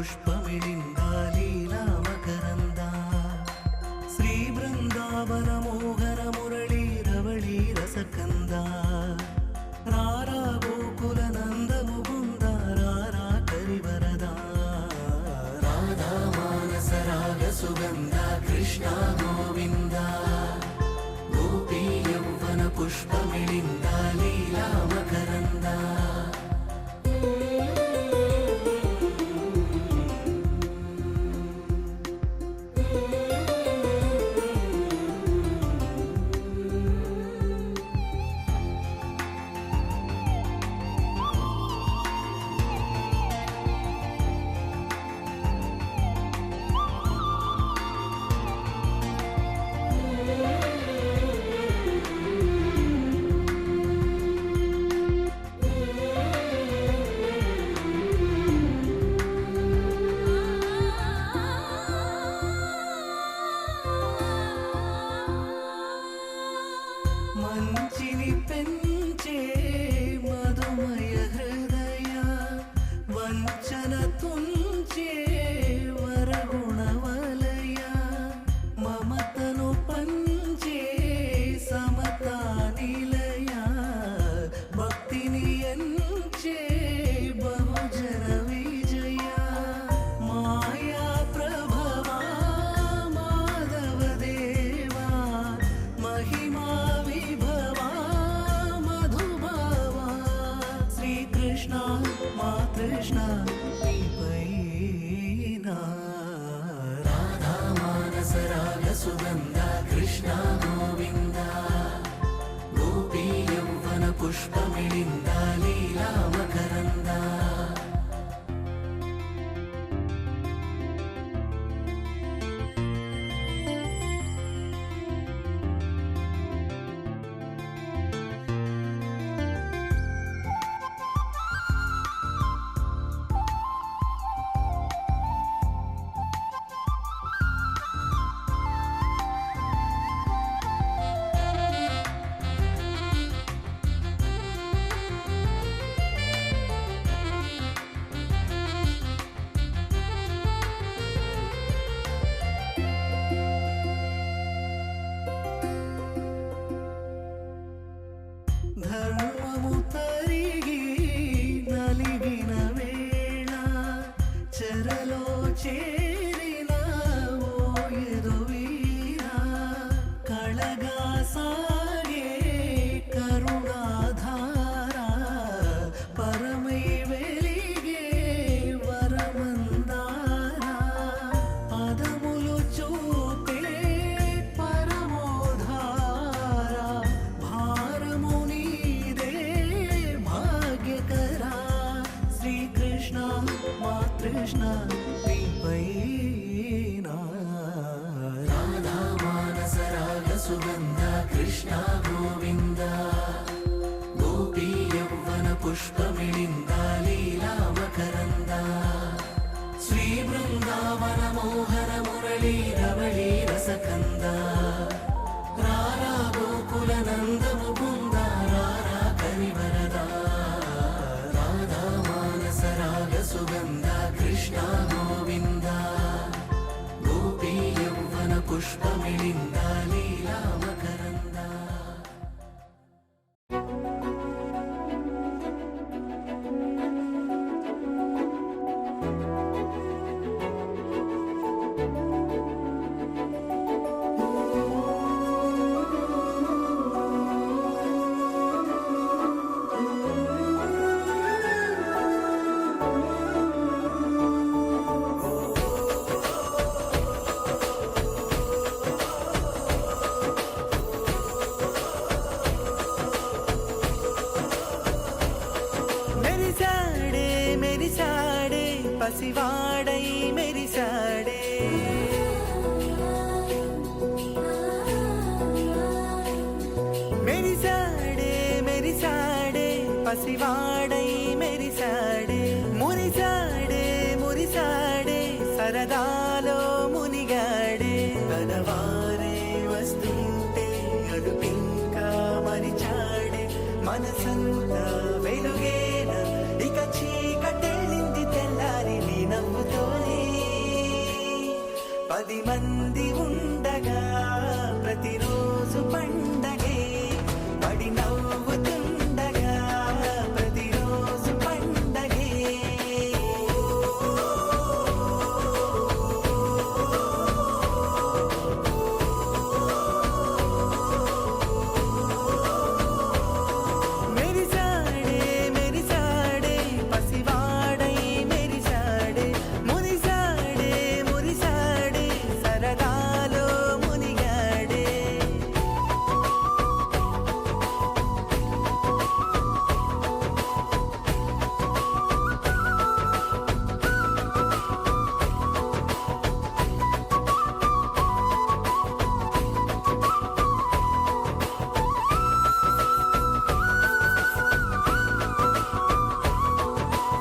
పుష్పమిళిందా లీలా మకరంద శ్రీ బృందావన మోహన మురళీ రవళీ రసకంద రారా గోకుల నంద ముకుంద రారా కరివరద రాధా మానస రాగ సుగంధ కృష్ణ గోవింద గోపీ యౌవన పుష్పమిళింద లీలా మకరంద మంచిని పెంచే మధుమయ హృదయ వంచన తుంచే వరగుణవలయ మమతను పంచే సమతా నిలయ భక్తిని ఎంచే బహుజన విజయ మాయా ప్రభవా మాధవ దేవా మహిమా కృష్ణ నీపైనా రాధా మానస రాగ సుగంధ కృష్ణ గోవింద గోపీ యౌవన పుష్పమిళింద లీలా మకరంద ధర్మము తరిగి నలిగిన వేళ చెరలో చేరిన ఓయదు వీర కళగా సాగే కరుణాధార పరమై వెలిగే వరమందార పదములు చూపే పరమోధార కృష్ణ నీపైనా రాధా మానస రాగ సుగంధ కృష్ణ గోవింద గోపీ యౌవన పుష్పమిళింద లీలా మకరంద శ్రీ బృందావన మోహన మురళీ రవళీ రసకంద రారా గోకుల నంద ముకుంద రారా కరివరద రాధా మానస రాగ సుగంధ కృష్ణ గోవింద గోపీ యౌవన పుష్పమిళింద లీలా మకరంద పసివాడై మెరిసాడే మెరిసాడే మెరిసాడే పసివాడై మెరిసాడే మురిసాడే మురిసాడే సరదాలో మునిగాడే తనవారే వస్తుంటే అదుపింకా మరిచాడే మనసంతా వెలుగేనా ఇక చీకటెళ్ళింది తెల్లారి నీ నవ్వుతో 10 మంది ఉండగా ప్రతిరోజు పండగే పడి నవ్వుతుండగా ప్రతిరోజు పండగే మెరిసాడే మెరిసాడే పసివాడై మెరిసాడే మురిసాడే మురిసాడే సరదాలో మునిగాడే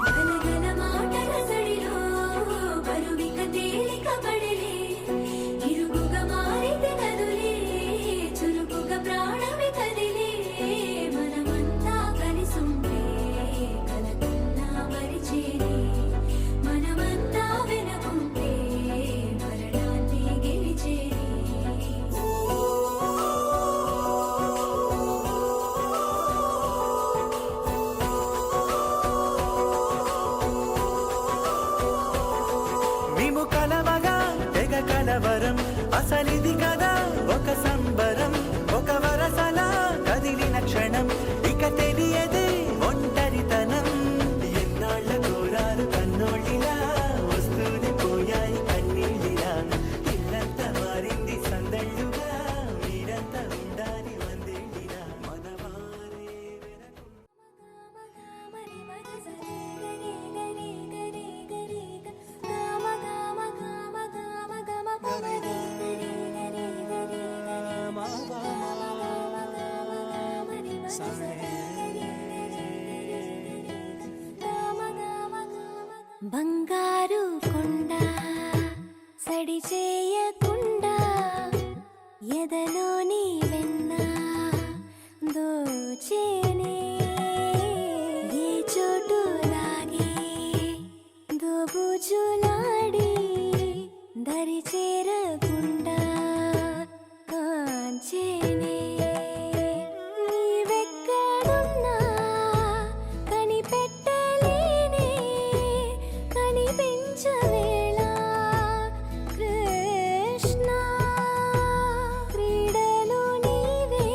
గలగల మాటల సడిలో బరువిక తేలిక పడలే ఇరుగుగా మారితే కదులే చురుకుగా ప్రాణమి కదిలే మనమంతా కలిసుంటే కలకన్నా మరిచేనే మనమంతా వెనకుంటే మరణాన్ని గెలిచేనే మేము కలవగా తెగ కలవరం అసలిది కదా ఒక సంబరం ఒక వరసలా కదిలిన క్షణం ఇక తెలియదే ఒంటరితనం ఎన్నాళ్ళ కోరారు కన్నోళ్ళిలా వస్తూనే పోయాయి కన్నీళ్ళిలా ఇల్లంతా మారింది సందళ్ళుగా మీరంతా ఉండాలి వందేళ్ళిలా మనవారే మరి మగసరి గరి గరి గరి గరి గమ గమ గమ గమ గమ గరి గరి గరి గరి గమ మరి మగసరి గరి గరి గమ గమ గమ బంగారు కొండ సడి చేయకుండా ఎదలోని వెన్న దోచేనే ఏ చోటు లాగే దోబుజులాడి దరి చేరకుండా కాంచేనే నీవెక్కడున్నా కనిపెట్టలేనే కనిపించవేళ కృష్ణ క్రీడలు నీవే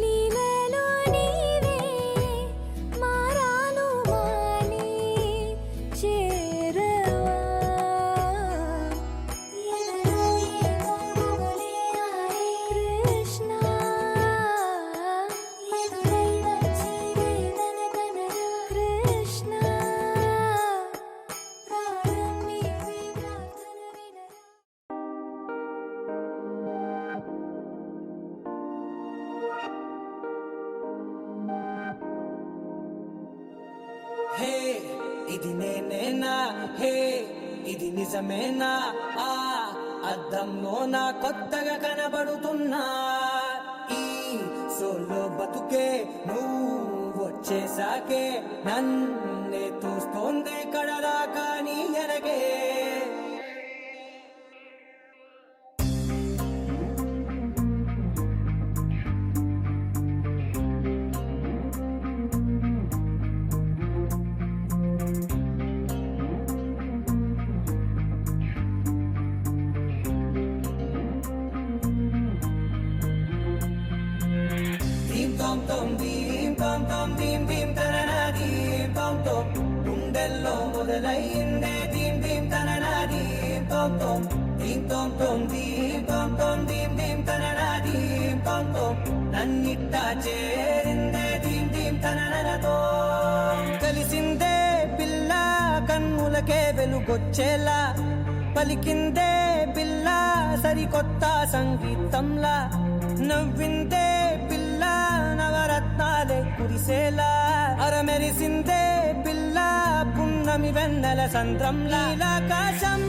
లీలలు నీవే మారాను మాని చేరవా ఎదలో ఏమో మొదలే ఆరే కృష్ణ ఎదురై వచ్చి వేదన కృష్ణ ప్రాణం నీవే ప్రార్థన వినరా హే ఇది నేనేనా హే ఇది నిజమేనా ఆ అద్దంలో నా కొత్తగా కనబడుతున్నా ఈ సోలో బతుకే నువ్వు వచ్చేసాకే నన్నే తోస్తోందే కడదాకా నీ ఎనగే దీం తోం తోం దీం దీం తననా దీం తోం తోం గుండెల్లో మొదలయ్యిందే దీం దీం తననా దీం తోం తోం దీం తోం తోం దీం దీం తననా దీం తోం తోం నన్నిట్టా చేరిందే దీం దీం తననతో కలిసిందే పిల్ల కన్నులకే వెలుగొచ్చేలా పలికిందే పిల్ల సరికొత్త సంగీతంలా నవ్విందే పిల్ల నవరత్నాలే కురిసేలా అరమెరిసిందే పిల్ల పున్నమి వెన్నెల సంద్రంలా ఆకాశం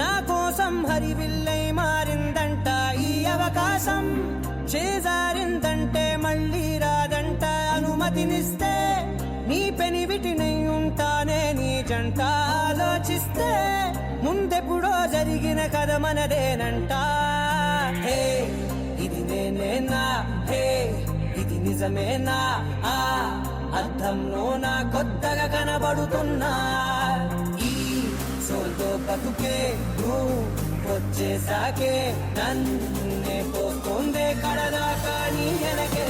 నా కోసం హరివిల్లై మారిందంట ఈ అవకాశం చేజారిందంటే మళ్ళీ రాదంట అనుమతినిస్తే నీ పెనివిటినై ఉంటానే నీ జంట ఆలోచిస్తే ముందెప్పుడో జరిగిన కథ మనదేనంట. హే ఇది నేనేనా, హే ఇది నిజమేనా, ఆ అర్థంలో నా కొత్తగా కనబడుతున్నా. ఈ సోల్తో బతుకే నువ్వు వచ్చేసాకే నన్నే పోతుందే కడదాకా నీ వెనకే.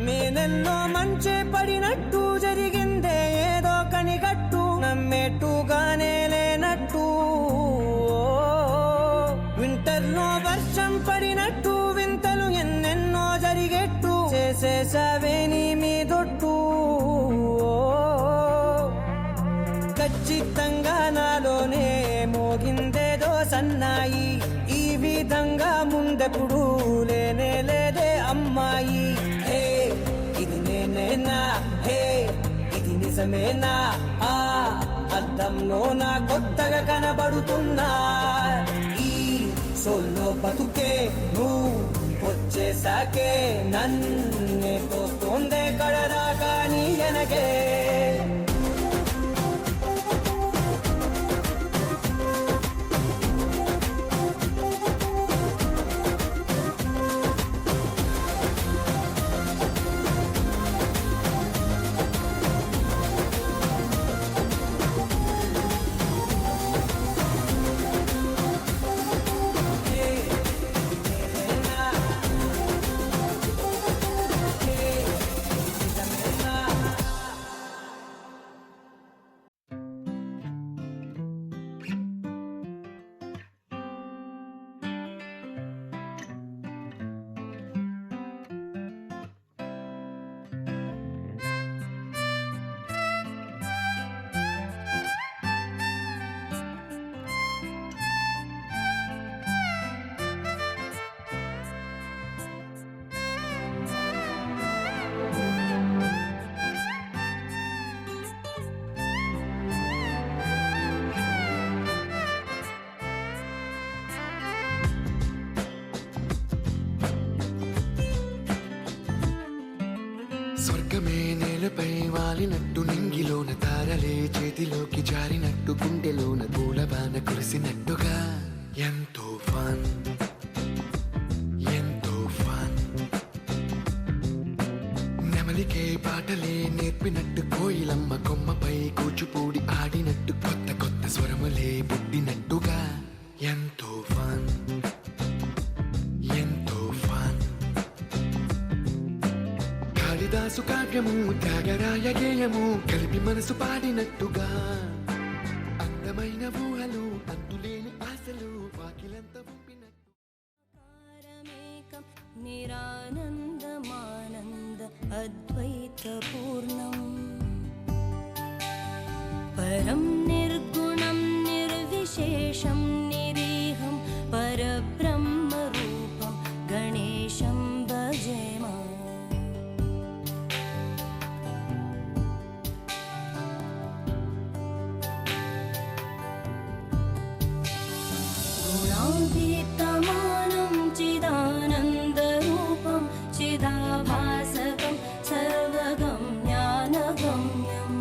నేనెన్నో మంచే పడినట్టు జరిగిందే ఏదో కనిగట్టు, నమ్మేట్టుగానే లేనట్టు. వింటర్లో వర్షం పడినట్టు వింతలు ఎన్నెన్నో జరిగేట్టు చేసేసావే నీ మీదొట్టు. ఖచ్చితంగా నాలోనే మోగిందేదో సన్నాయి, ఈ విధంగా ముందెప్పుడు లేనే లేదే అమ్మాయి. హే ఇది నేనేనా, హే ఇది నిజమేనా, ఆ అర్థంలో నా కొత్తగా కనబడుతున్నా. ఈ సోల్లో బతుకే నువ్వు వచ్చేసాకే నన్నే తోస్తోందే కడదాకా నీ వెనకే. స్వర్గమే నేలపై వాలినట్టు, నింగిలోన తారలే చేతిలోకి జారినట్టు, గుండెలోన పూలవాన కురిసినట్టుగా ఎంతో ఫన్, ఎంతో ఫన్. నెమలికే పాటలే నేర్పినట్టు, కోయిలమ్మ కొమ్మపై కూచిపూడి ఆడినట్టు, కొత్త కొత్త స్వరములే పుట్టినట్టుగా ఎంతో ఫన్, ఎంతో ఫన్. కాళిదాసు కావ్యము త్యాగరాయ గేయము కలిపి మనసు పాడినట్టుగా, అందమైన ఊహలు అంతులేని ఆశలు వాకిలంత పంపినట్టు. నిరానందమానంద అద్వైతపూర్ణం పరం నిర్గుణం నిర్విశేషం నిరీహం పరబ్రహ్మరూపం గణేశం భజేమ. గుణాతీతమానం చిదానందరూపం చిదాభాసకం సర్వగమ్యానగమ్యం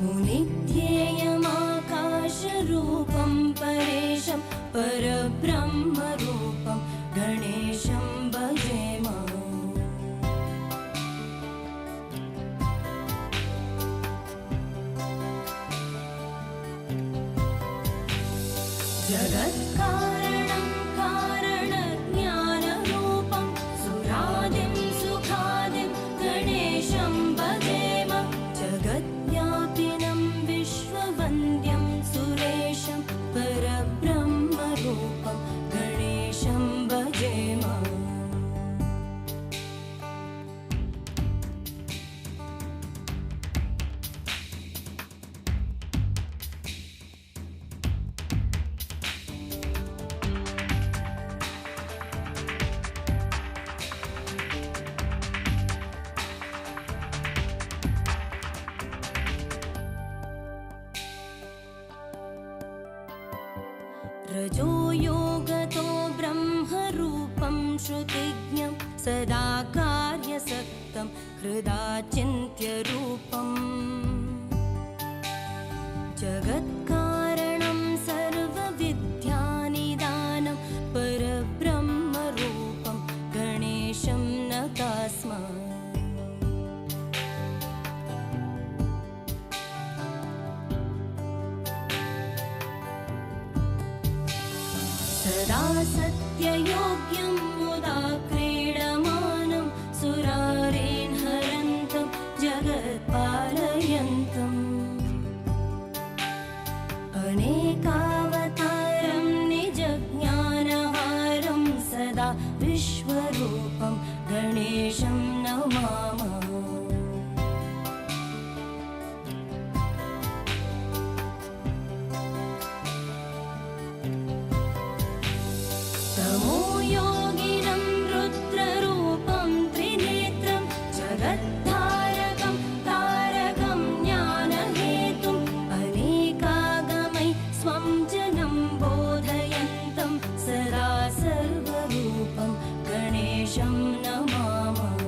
మునిధ్యేయమాకాశరూపం పరేశం పరబ్రహ్మరూపం గణేశం భజేమ. జగత్కారణం కారణజ్ఞానరూపం సురాదిం సుఖాదిం గణేశం భజేమ. జగద్వ్యాపిన रजोयोगतो ब्रह्मरूपं श्रुतिज्ञं सदा कार्यसक्तं हृदा चिन्त्यरूपम् जगत्कारणं सर्वविद्यानिदानं परब्रह्मरूपं गणेशं नतास्मः सदा सत्ययोग्यं मुदा क्रीडमानं सुरारेन् हरन्तं जगत्पालयन्तम् अनेकावतारं निजज्ञानहारं सदा विश्वरूपं गणेशं नमामः तमोयोगिनं रुद्ररूपं त्रिनेत्रं जगद्धारकं तारकं ज्ञानहेतुम् अनेकागमै स्वं जनं बोधयन्तं सदा सर्वरूपं गणेशं नमामः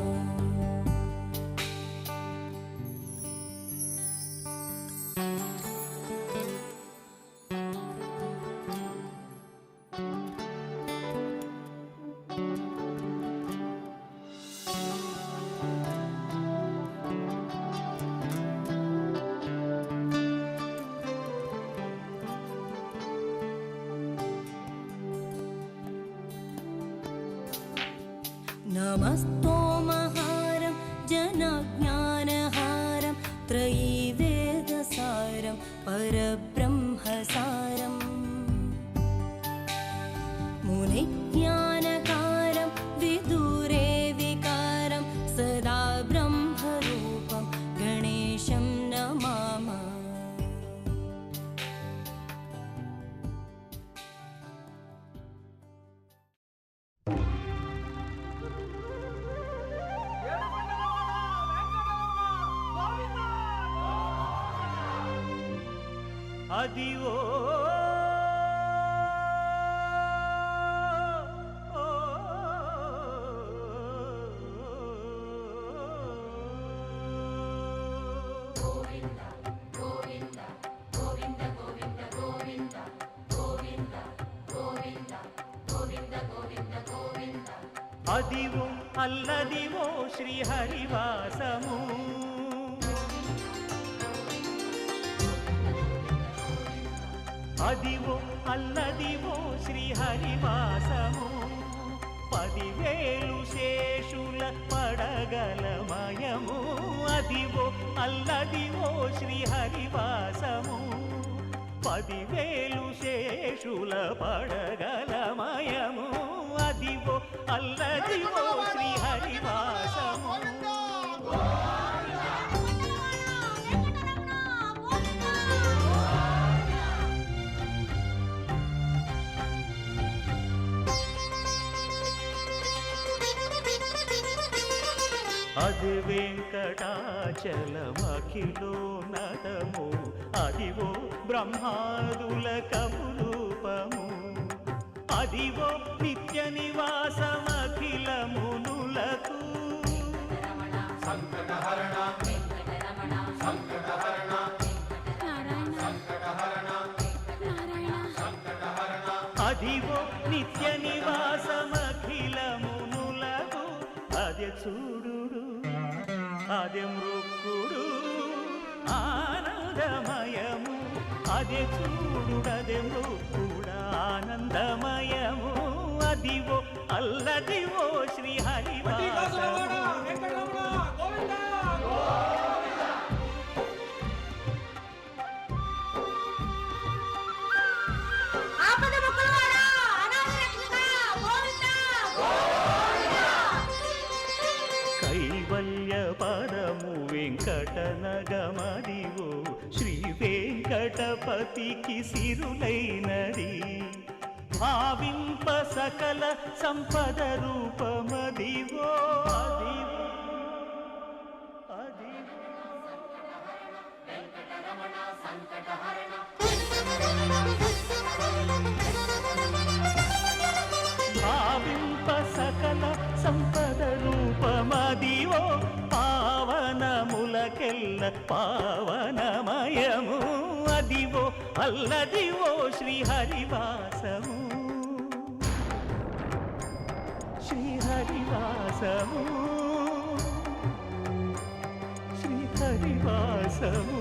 नमस्तोमहारं जनज्ञानहारं त्रयीवेदसारं परब्रह्मसारम् मुनिज्ञानकारं विदुरे विकारं सदा ब्रह्मरूपं गणेशं नमामः అదివో అదివో అల్లదివో శ్రీహరివాసము అదివో అల్లదివో శ్రీహరివాసము 10,000 శేషుల పడగలమయము అదివో అల్లదివో శ్రీహరివాసము 10,000 శేషుల పడగలమయము అదివో అల్లదివో శ్రీహరివాసము అది వెంకటాచలమఖిలో నటము అదివో బ్రహ్మాదుల కపురూపము అదివో నిత్య నివాసమఖిల మునులకు సంకటహరణ సంకటహరణ అదివో నిత్య నివాసమఖిల మునులకు అదే చూడు అదే మృక్కుడు ఆనందమయము అదే చూడు అదే మృక్కుడ ఆనందమయము అదివో అల్లదివో శ్రీహరివాసము కైవల్య పరము వెంకటనగమదివో శ్రీ వెంకటపతికి సిరులైనది భావింప సకల సంపద రూపమదివో అదివో అదివో వెంకటరమణ సంకటహరణ కరుణ పావనమయము అదివో అల్లదివో శ్రీహరివాసము శ్రీహరివాసము శ్రీహరివాసము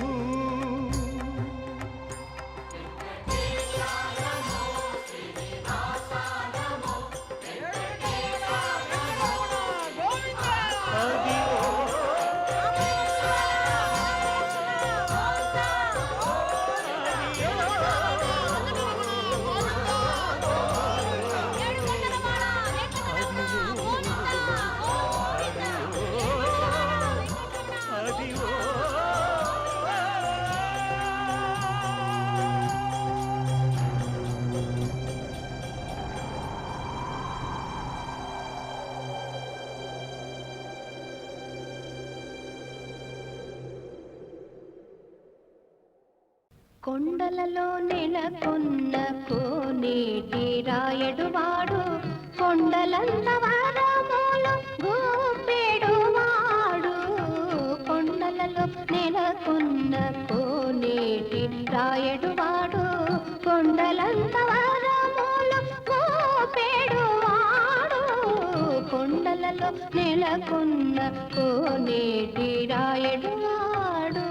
కొండలలో నెలకొన్న కోనేటి రాయడువాడు కొండలంత వరములు గోపెడువాడు కొండలలో నెలకొన్న కోనేటి రాయడువాడు కొండలంత వరములు గోపెడువాడు కొండలలో నెలకొన్న కోనేటి రాయడువాడు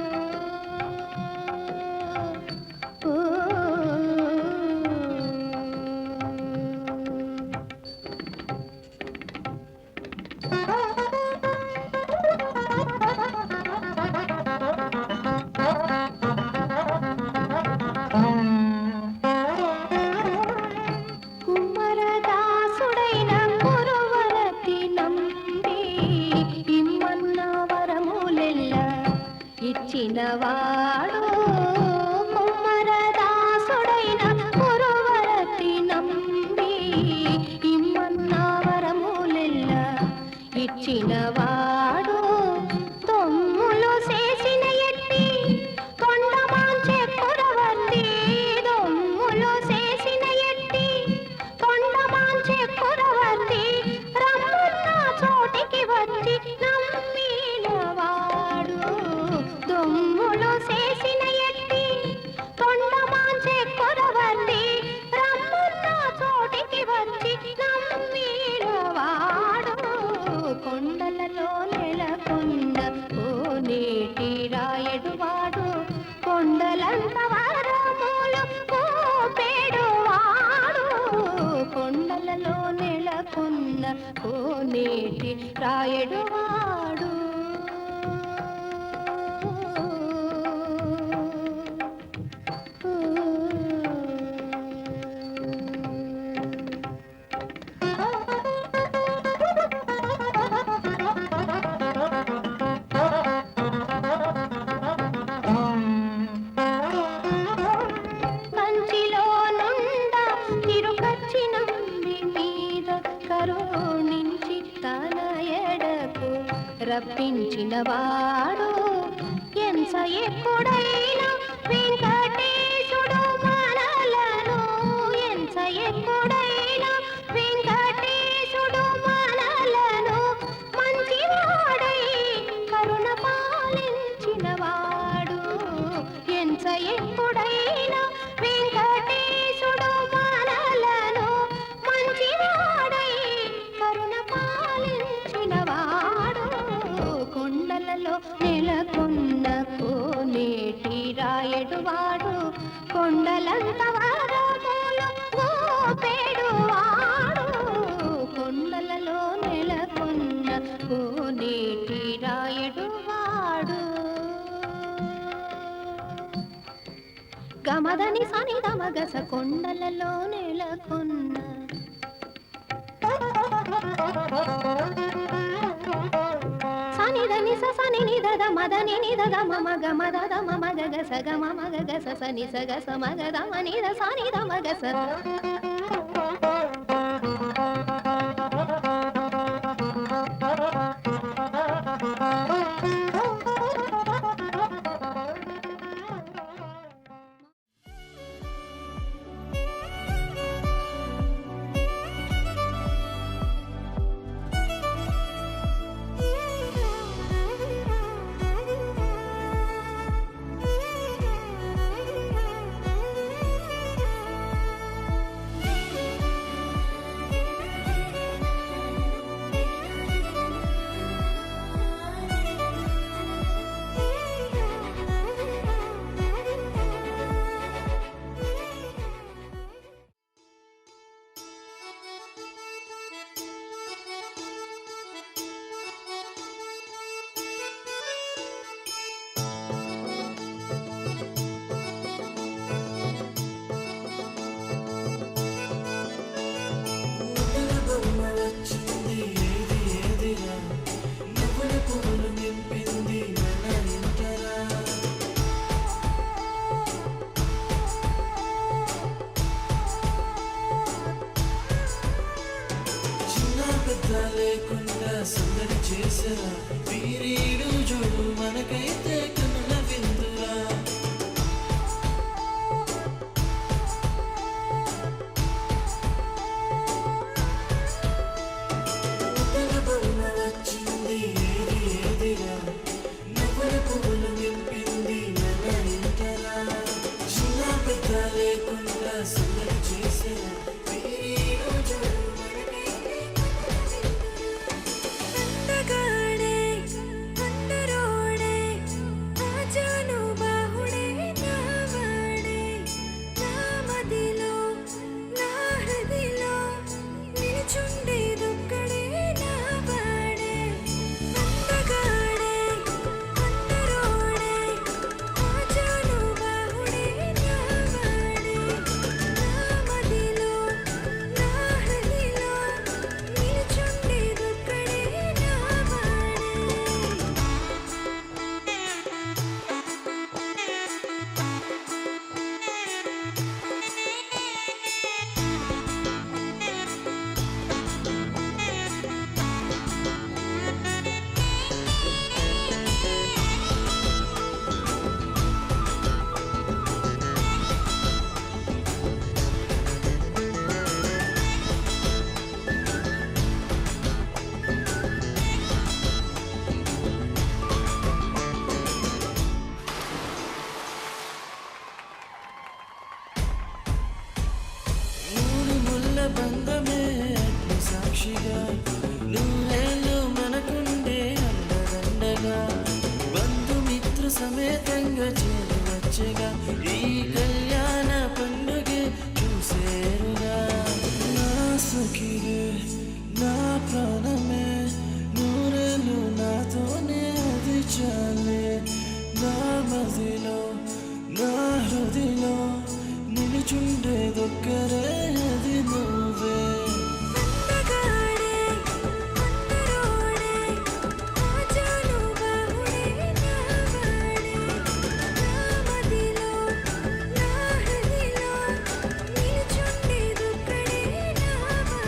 కుమ్మరదాసుడైన కురువరతి నంబి ఇమ్మన్న వరములెల్ల ఇచ్చినవాడు కుమ్మరదాసుడైన కురువరతి నంబి ఇమ్మన్న వరములెల్ల ఇచ్చినవాడు తొమ్ములు చేసిన ఎట్టి కొండమాంచె కురవర్తి దొమ్ములు చేసిన ఎట్టి కొండమాంచె కురవర్తి రమ్మున్న చోటికి వచ్చి నమ్మినవాడు దొమ్ములు చేసిన ఎట్టి కొండమాంచె కురవర్తి రమ్మున్న చోటికి వచ్చి నమ్మినవాడు కొండలలో నెలకొన్న కోనేటి రాయడువాడు కొండలంత వరములు గోపెడువాడు కొండలలో నెలకొన్న కోనేటి రాయడువాడు కంచిలో నుండ తిరుకచ్చినంది మీద కరుణించి తన ఎడకు రప్పించినవాడు ఎంత ఎక్కుడైన వెంకటేశుడు మనలను ఎంత ఎక్కుడైన వెంకటేశుడు మనలను మంచివాడై కరుణ పాలించినవాడు ఎంత ఎక్కుడైన వెంకటేశుడు మనలను మంచివాడై కరుణ పాలించినవాడు కొండలలో నెలకొన్న కోనేటి రాయడువాడు కొండలంత వరములు గోపెడువాడు కొండలలో నెలకొన్న కోనేటి రాయడువాడు గమదని సని గమగస కొండలలో నెలకొన్న సని సని నిద మదని నిద మమ గమద మమ గగస గమ మగగస సని సగస మగద మనిద సని మగస పెద్ద లేకుండా సందడి చేసరా వీరీడు జోడు మనకైతే కనుల విందురా ఉత్తర బొమ్మ వచ్చింది ఏది ఏదిరా నవ్వుల పువ్వులు నింపింది నన్న ఇంటరా చిన్న పెద్ద లేకుండా సందడి చేసరా వీరీడు జోడు అందగాడే అందరోడే ఆజాను బాహుడే నావాడే నా మదిలో నా హృదిలో నిలుచుండేదొక్కడే నావాడే అందగాడే అందరోడే ఆజాను బాహుడే నావాడే నా మదిలో నా హృదిలో నిలుచుండేదొక్కడే నావాడే మూడు ముళ్ళ బంధమే అగ్ని సాక్షిగా నూరేళ్ళు మనకుండే అండదండగా బంధుమిత్ర సమేతంగా చేరవచ్చగా ఈ కళ్యాణ పండుగే చూసేరుగా నా సఖిరే నా ప్రాణమే నూరేళ్ళు నాతోనే అది చాలే నా మదిలో నా హృదిలో నిలుచుండేదొక్కరే అది నువ్వే అందగాడే అందరోడే ఆజాను బాహుడే నావాడే నా మదిలో నా హృదిలో నిలుచుండేదొక్కడే నావాడే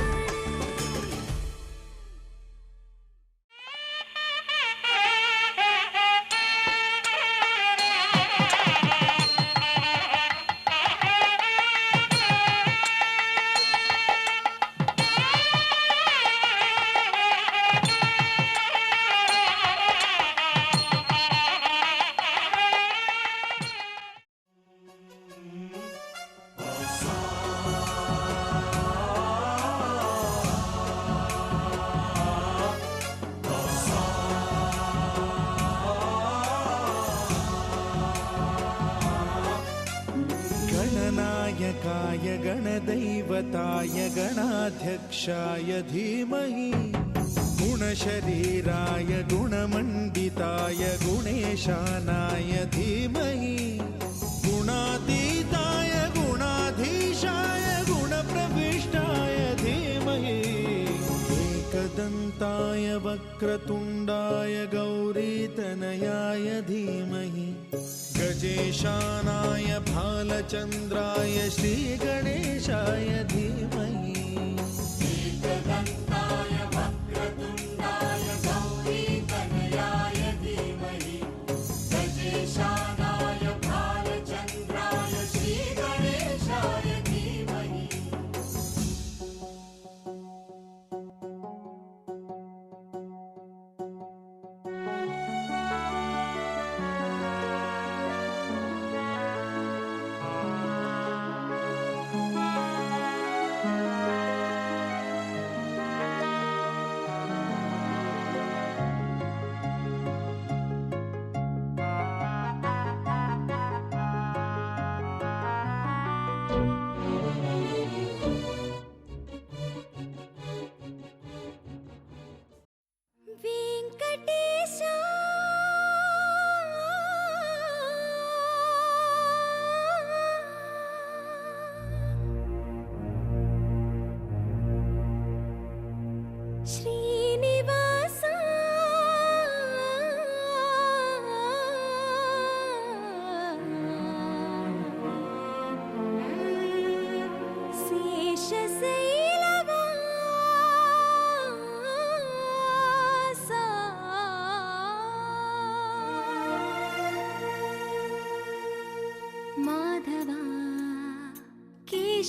गणनायकाय गणदैवताय गणाध्यक्षाय धीमहि गुणशरीराय गुणमण्डिताय गुणेशानाय धीमहि गुणातीताय गुणाधीशाय गुणप्रविष्टाय धीमहि एकदन्ताय वक्रतुण्डाय गौरीतनयाय धीमहि गजेशानाय भालचन्द्राय श्रीगणेशाय धीमहि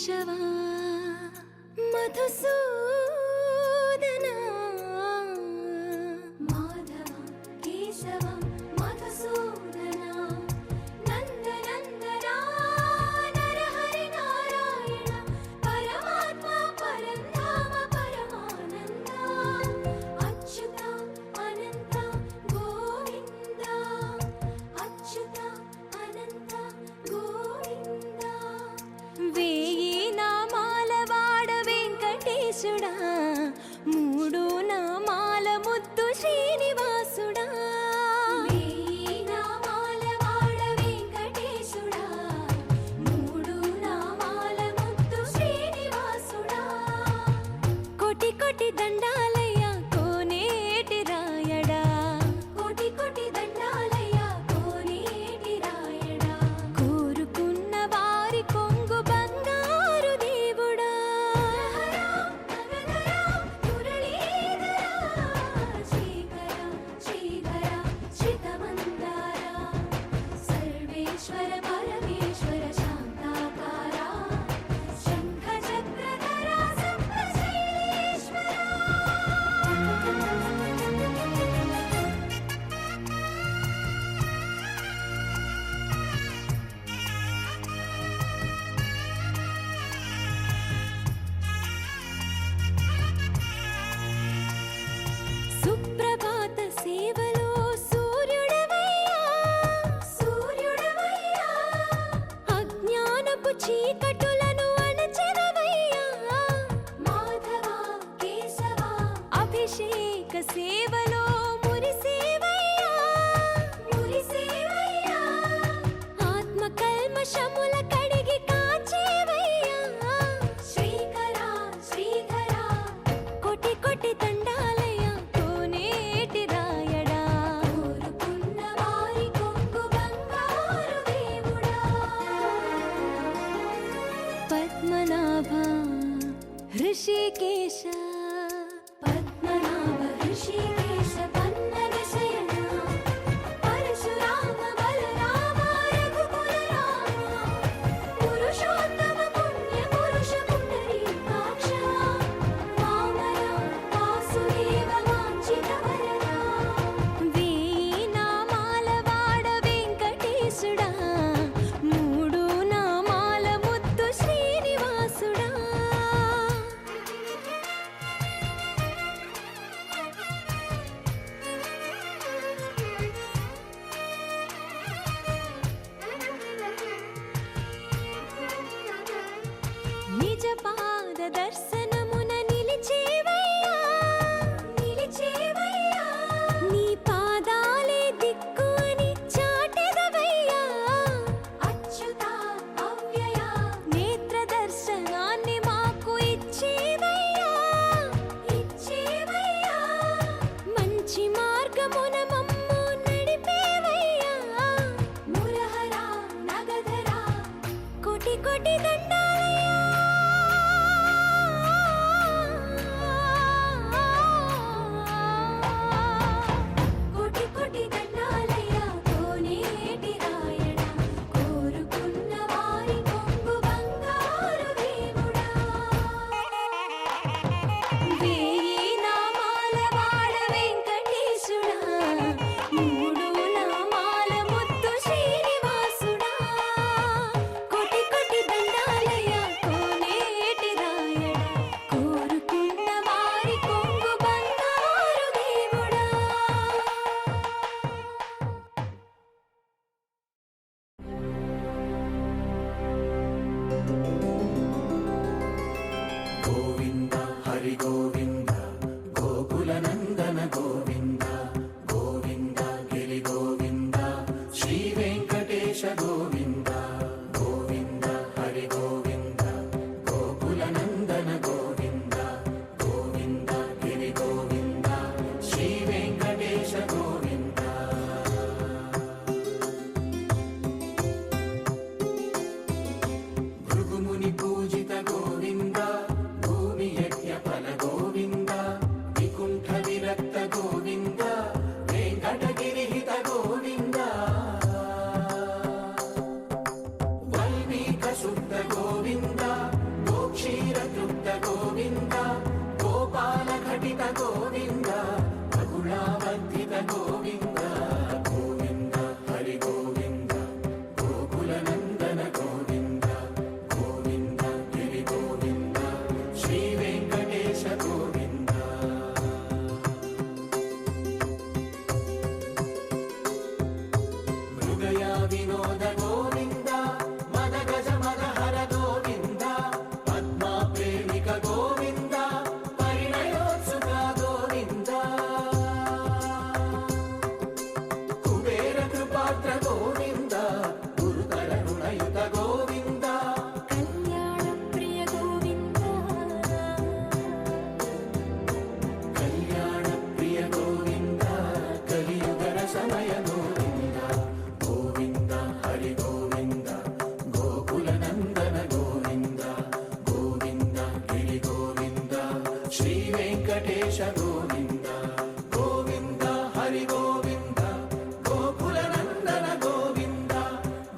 కేశవ మధుసూదన మాధవ కేశవ మధుసూదన నందనందన నరహరి నారాయణ పరమాత్మ పరంధామ పరమానంద అచ్యుత అనంత గోవింద అచ్యుత అనంత గోవింద వేయి నామాల వాడ వెంకటేశుడా మూడు నామాల ముద్దు శ్రీనివాసుడా వేయి నామాల వాడ వెంకటేశుడా మూడు నామాల ముద్దు శ్రీనివాసుడా కోటి కోటి దండాలయ్య కోనేటి రాయడా కోటి కోటి దండాలయ్య కోనేటి రాయడా కోరుకున్న వారి కొంగు బంగారు దేవుడా శ్రీకర శ్రీధర శ్రితమందార సర్వేశ్వర పరమేశ్వర శాంతాకార శంఖ చక్రధర సప్తశైలేశ్వర సుప్రభాత సేవలో సూర్యుడవయ్యా సూర్యుడవయ్యా అజ్ఞానపు చీకటులను అణచెదవయ్యా మాధవ కేశవ అభిషేక సేవలో మురిసేవయ్యా మురిసేవయ్యా ఆత్మ కల్మషముల కడిగి కాచేవయ్యా శ్రీకర శ్రీధర కోటి కోటి దండాలయ కోనేటి రాయడా కోరుకున్న వారి కొంగు బంగారు దేవుడా పద్మనాభ హృషికేశ పద్మనాభ హృషికేశ పన్నగ శయన పరశురామ బలరామ రఘుకుల రామ పురుషోత్తమ పుణ్య పురుష పుండరీకాక్ష వామన వాసుదేవ వాంఛిత వరదా వేయి నామాల వాడ వెంకటేశుడా మూడు నామాల ముద్దు శ్రీనివాసుడా వెంకటేశ గోవింద గోవింద హరి గోవింద గోకుల నందన గోవింద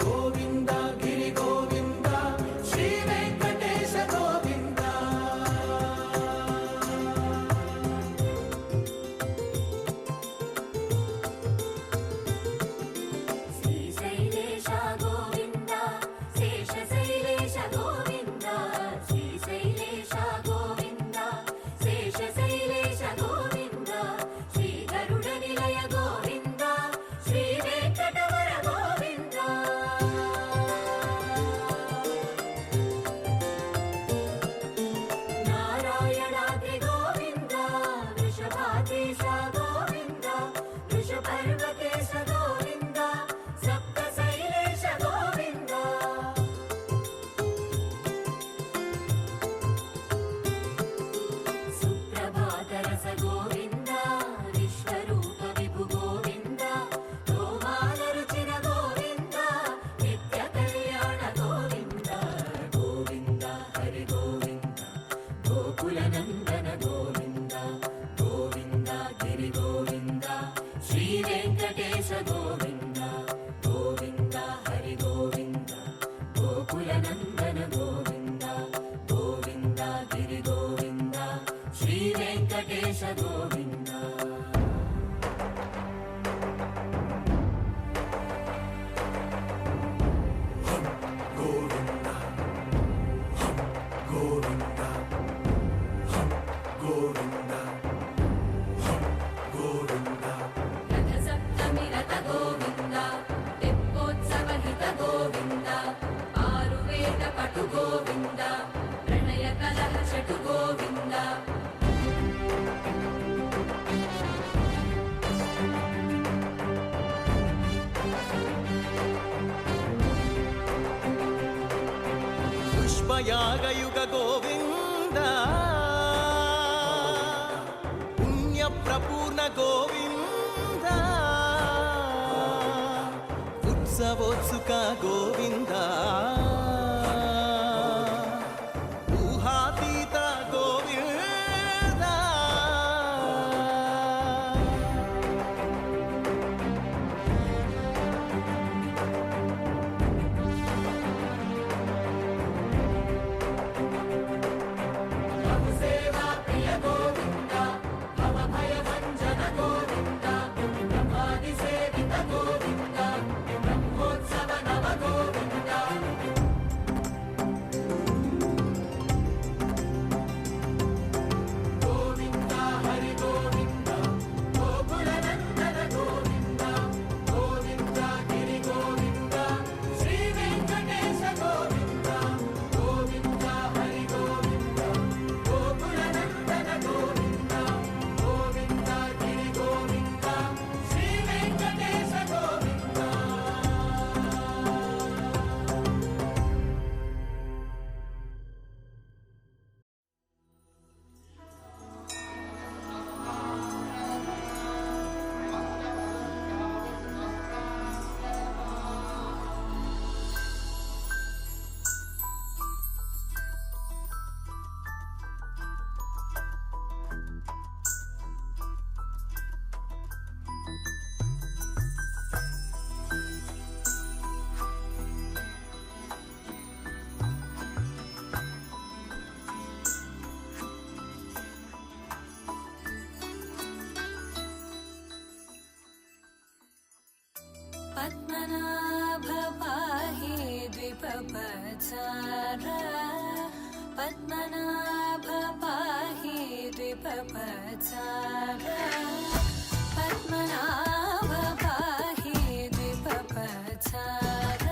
గోవింద గిరి గోవింద శ్రీ వెంకటేశ గోవింద శ్రీశైలేశ గోవింద శేషశైలేశ గోవింద శ్రీశైలేశ గోవింద శేషశైలేశ గోవింద శ్రీ గరుడ నిలయ గోవింద శ్రీ వెంకటవర గోవింద నారాయణాద్రి గోవింద వృషభాద్రీశ గోవింద వృషపర్వతేశ గోవింద సప్తశైలేశ గోవింద సుప్రభాతరస గోవింద విశ్వరూప విభు గోవింద గోమాల రుచిర గోవింద నిత్య కళ్యాణ గోవింద గోవింద హరి గోవింద గోకుల నందన గోవింద గోవింద గిరి గోవింద శ్రీ వెంకటేశ గోవింద గోవింద హరి గోవింద గోకుల నందన గోవింద గోవింద గిరి గోవింద శ్రీ వెంకటేశ గోవింద గోవింద గోవింద గోవింద గోవింద రథ సప్తమి రథ గోవింద తెప్పోత్సవ హిత గోవింద ఆరువేద పటు గోవింద ప్రణయ కలహ చటు గోవింద పుష్పయాగయుగ గోవింద పుణ్యప్రపూర్ణ గోవింద ఉత్సవోత్సుక గోవింద ఊహాతీత గోవింద సేవా ప్రియ గోవింద భవ భయ భంజన గోవింద బ్రహ్మాది సేవిత గోవింద బ్రహ్మోత్సవ నవ గోవింద గోవింద హరి గోవింద గోకుల నందన గోవింద గోవింద గిరి గోవింద శ్రీ వెంకటేశ గోవింద గోవింద హరి గోవింద గోకుల నందన గోవింద గోవింద గిరి గోవింద శ్రీ వెంకటేశ గోవింద పద్మనాభ పాహి ద్విపపచార పద్మనాభ పాహి ద్విపపచార పద్మనాభ పాహి ద్విపపచార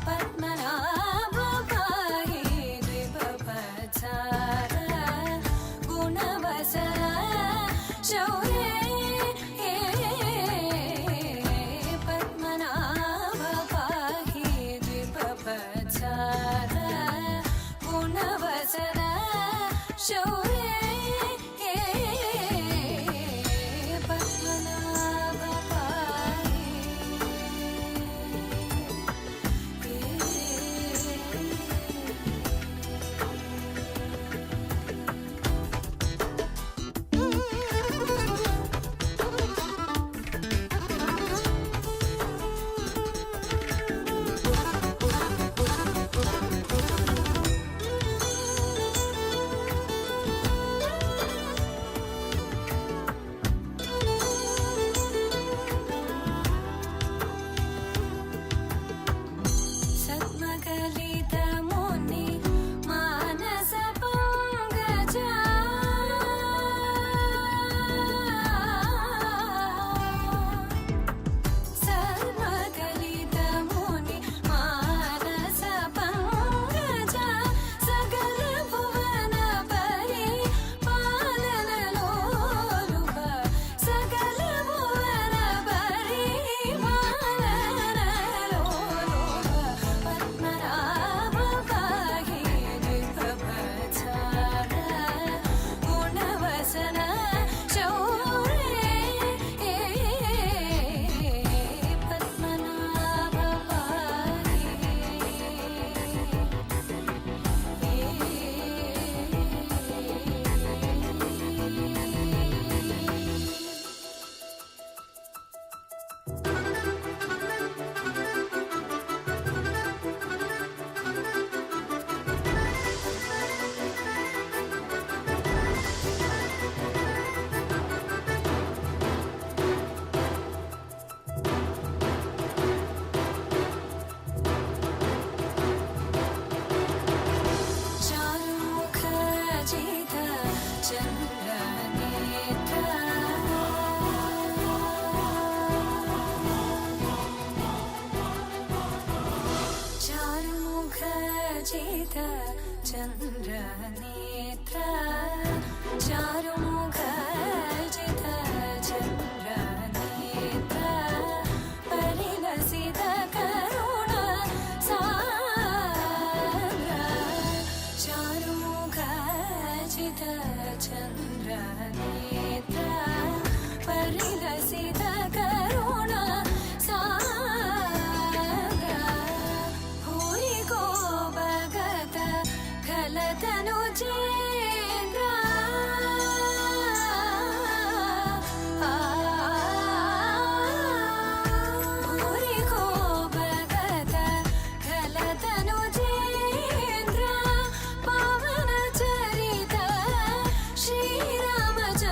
పద్మనాభ పాహి ద్విపపచార గుణవసర శౌర్య పద్మనాభ పాహి ద్విపపచార గుణవసర శౌర్య పద్మనాభ పాహి चन्द्रनेत्र चारुमुख जित चन्द्रनेत्र परिलसित करुण सागर चारुमुख जित चन्द्रनेत्र परिलसित करुण खलतनु चेन्द्र भूरि को भगत खलतनु चेन्द्र पावन चरित श्रीरामचन्द्र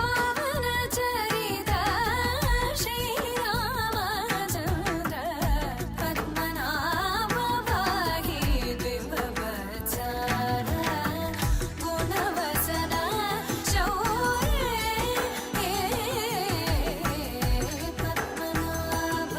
पावन चरित श्रीरामचन्द्र पद्मनाभ गुणवसन शौर्य पद्मनाभ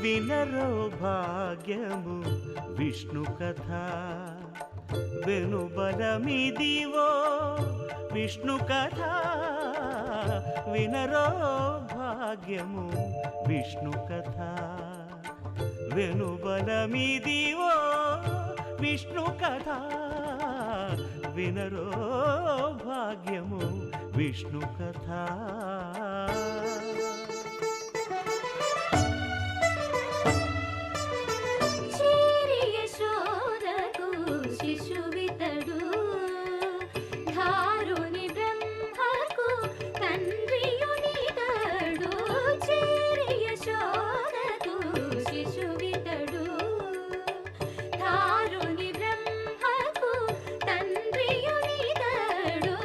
వినరో భాగ్యము విష్ణు కథ వెనుబలమిదివో విష్ణు కథ వినరో భాగ్యము విష్ణు కథ వెనుబలమిదివో విష్ణు కథ వినరో భాగ్యము విష్ణు కథ చేరి యశోదకు శిశువితడు ధారుని బ్రహ్మకు తండ్రియునితడు చేరి యశోదకు శిశువితడు ధారుని బ్రహ్మకు తండ్రియునితడు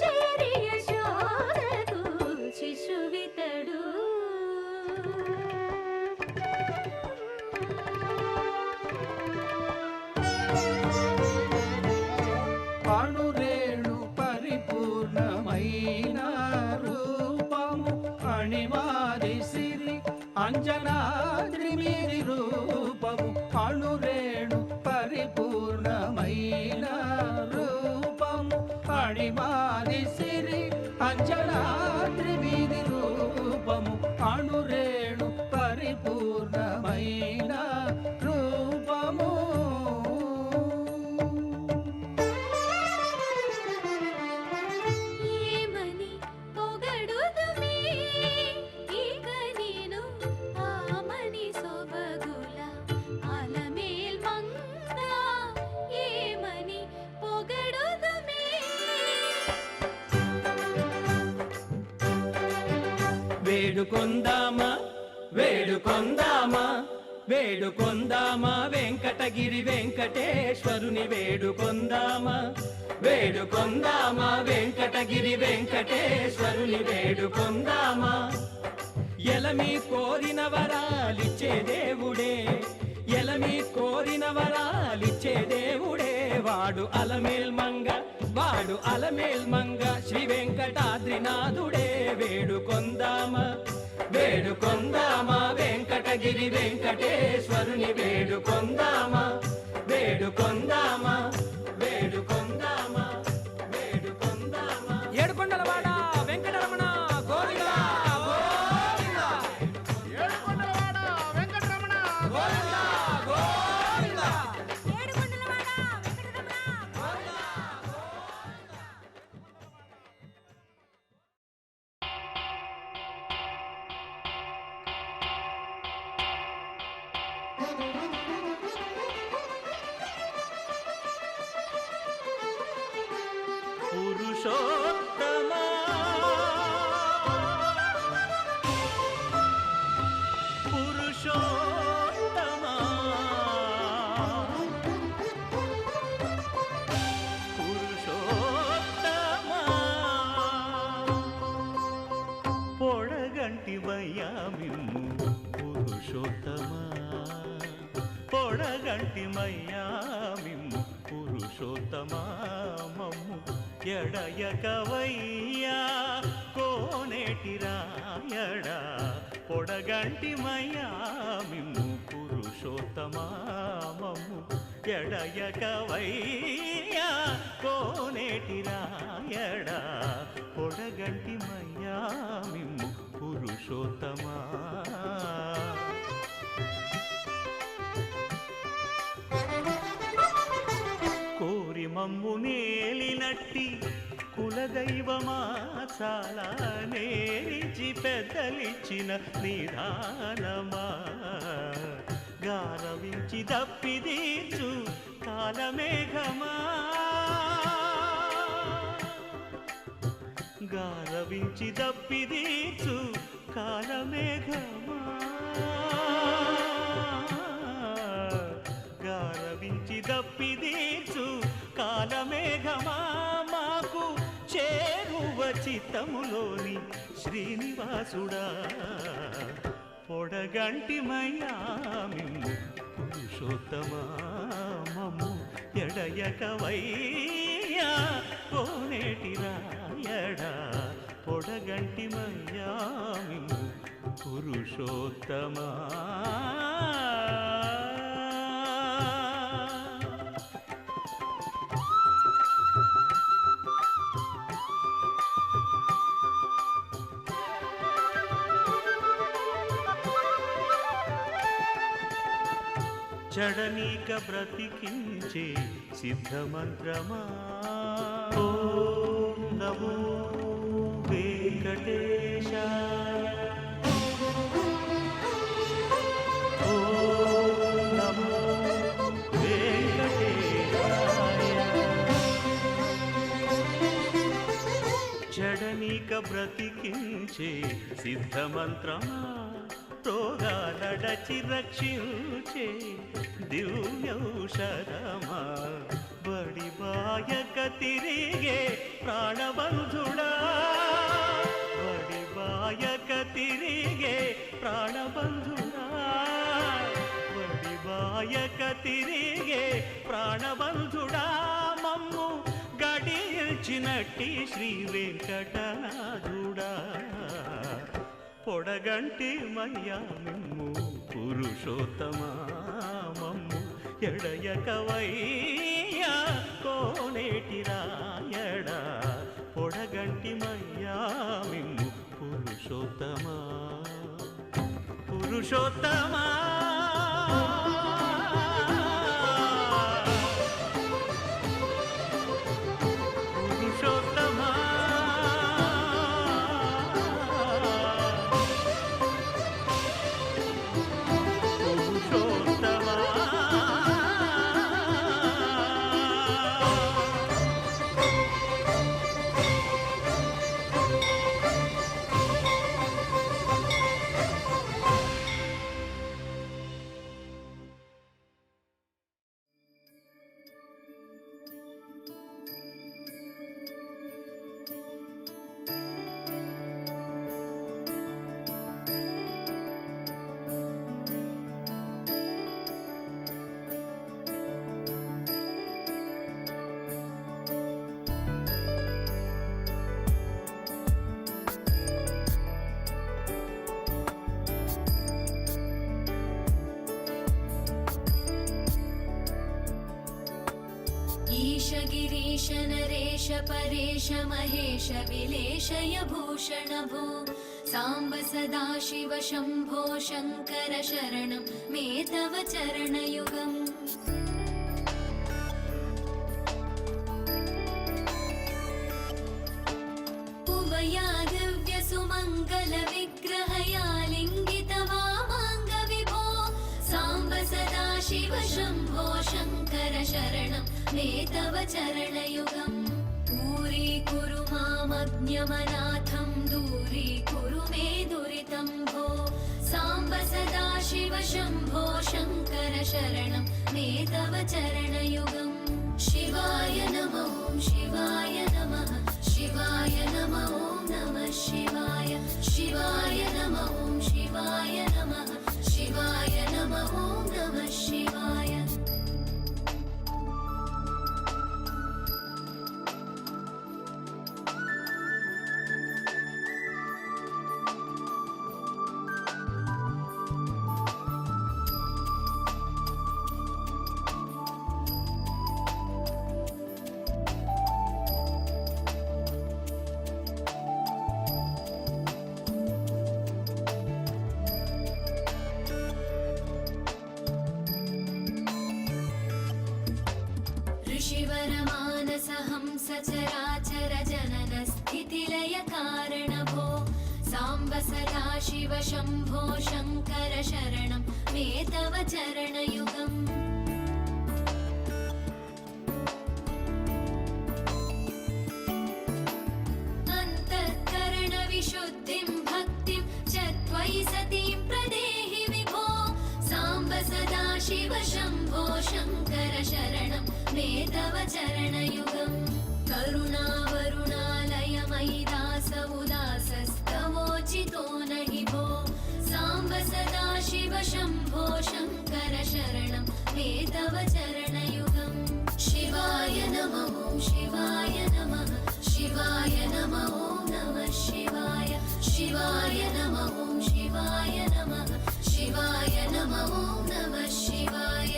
చేరి యశోదకు శిశువితడు అణురేణు పరిపూర్ణమైన రూపము అణిమాది సిరి అంజనాద్రి మీది రూపము అణురేణు పరిపూర్ణమైన రూపము అణిమాది సిరి అంజనాద్రి మీది రూపము అణురేణు పరిపూర్ణమైన రూపము ఏమని పొగడుదుమే ఇక నేను ఆమని సొబగుల అలమేల్ మంగ ఏమని పొగడుదుమే వేడుకొందామా వేడుకొందామా వేడుకొందామా వెంకటగిరి వెంకటేశ్వరుని వేడుకొందామా వేడుకొందామా వెంకటగిరి వెంకటేశ్వరుని వేడుకొందామా ఎలమి కోరిన వరాలిచ్చే దేవుడే ఎలమి కోరిన వరాలిచ్చే దేవుడే వాడు అలమేల్ మంగ శ్రీ వెంకటాద్రినాథుడే వేడుకొందామా వేడుకొందామా వెంకటగిరి వెంకటేశ్వరుని వేడుకొందామా వేడుకొందామా వేడుకొందామా వేడుకొందామా ఏడుకొండలవాడ వెంకటరమణ గోవిందా గోవిందా ఏడుకొండలవాడ వెంకటరమణ గోవిందా గోవిందా ఏడుకొండలవాడ వెంకటరమణ గోవిందా పురుషోత్తమా పురుషోత్తమా పురుషోత్తమా పొడగంటి వయ్యామిమ్ము పురుషోత్తమా పొడగంటి మయ్యామిమ్ము పురుషోత్తమా మమ్ము ఎడయకవయ్యా కోనేటి రాయడా పొడగంటి మయ్యామిమ్ము పురుషోత్తమా మమ్ము ఎడయకవయ్యా కోనేటి రాయడా పొడగంటి మయ్యామిమ్ము పురుషోత్తమా కోరి మమ్ము నేలినట్టి కులదైవమా చాలా నేరిచి పెద్దలిచ్చిన నిదానమా గారవించి దప్పిదీచు కాలమేఘమా గారవించి దప్పిదీచు కాలమేఘమా గారవించి దప్పిదీచు కాలమేఘమా మాకు చేరువ చిత్తములోని శ్రీనివాసుడా పొడగంటి మయ్యామిమ్ము పురుషోత్తమా మమ్ము ఎడయకవయ్యా కోనేటి రాయడా పొడగంటి మయ్యామిమ్ము పురుషోత్తమా. చడనీక బ్రతికించే సిద్ధమంత్రమా. ఓం నమో వెంకటేశాయ. ఓం నమో వెంకటేశాయ. చడనీక బ్రతికించే సిద్ధమంత్రమా. రోగాలడచి రక్షించే దివ్యౌషధమా. బడిబాయక తిరిగే ప్రాణబంధుడా. బడిబాయక తిరిగే ప్రాణబంధుడా. బడిబాయక తిరిగే ప్రాణబంధుడా. మమ్ము గడిచినట్టి శ్రీ వెంకటనాథుడా. పొడగంటి మయ్యా మిమ్ము పురుషోత్తమా. మమ్ము ఎడయకవయ్యా కోనేటి రాయడా. పొడగంటి మయ్యా మిమ్ము పురుషోత్తమా. పురుషోత్తమా. పురుషోత్తమా. ईश गिरीश नरेश परेश महेश विलेशय भूषण भो. साम्ब सदाशिव शम्भो शङ्कर शरणं मे तव चरणयुगम्. उमया दिव्यसुमङ्गलविग्रहया लिङ्गितवामाङ्गविभो. साम्ब सदाशिव शम्भो शङ्कर शरणं मे तव चरणयुगम्. दूरीकुरु मामज्ञमनाथं दूरीकुरु मे दुरितं भो. साम्ब सदाशिव शम्भो शङ्कर शरणं मे तव चरणयुगम्. शिवाय नमः ॐ शिवाय नमः. शिवाय नमः ॐ नमः शिवाय. शिवाय नमः ॐ शिवाय नमः. शिवाय नमः ॐ नमः शिवाय. ऋषिवरमानसहंस चराचर जनन स्थितिलय कारण भो. साम्ब सदाशिव शम्भो शङ्कर शरणं मे तव चरणयुगम्. अन्तःकरणविशुद्धिं भक्तिं च त्वयि सतीं प्रदेहि विभो. साम्ब सदाशिव शम्भो शङ्कर शरणं मे तव चरणयुगम्. करुणावरुणालय मयि दास उदासस्तवोचितो नहि भो. साम्ब सदाशिव शम्भो शङ्कर शरणं मे तव चरणयुगम्. शिवाय नमः ॐ शिवाय नमः. शिवाय नमः ॐ नमः शिवाय. शिवाय नमः ॐ शिवाय. शिवाय नमः शिवाय नमः ॐ नमः शिवाय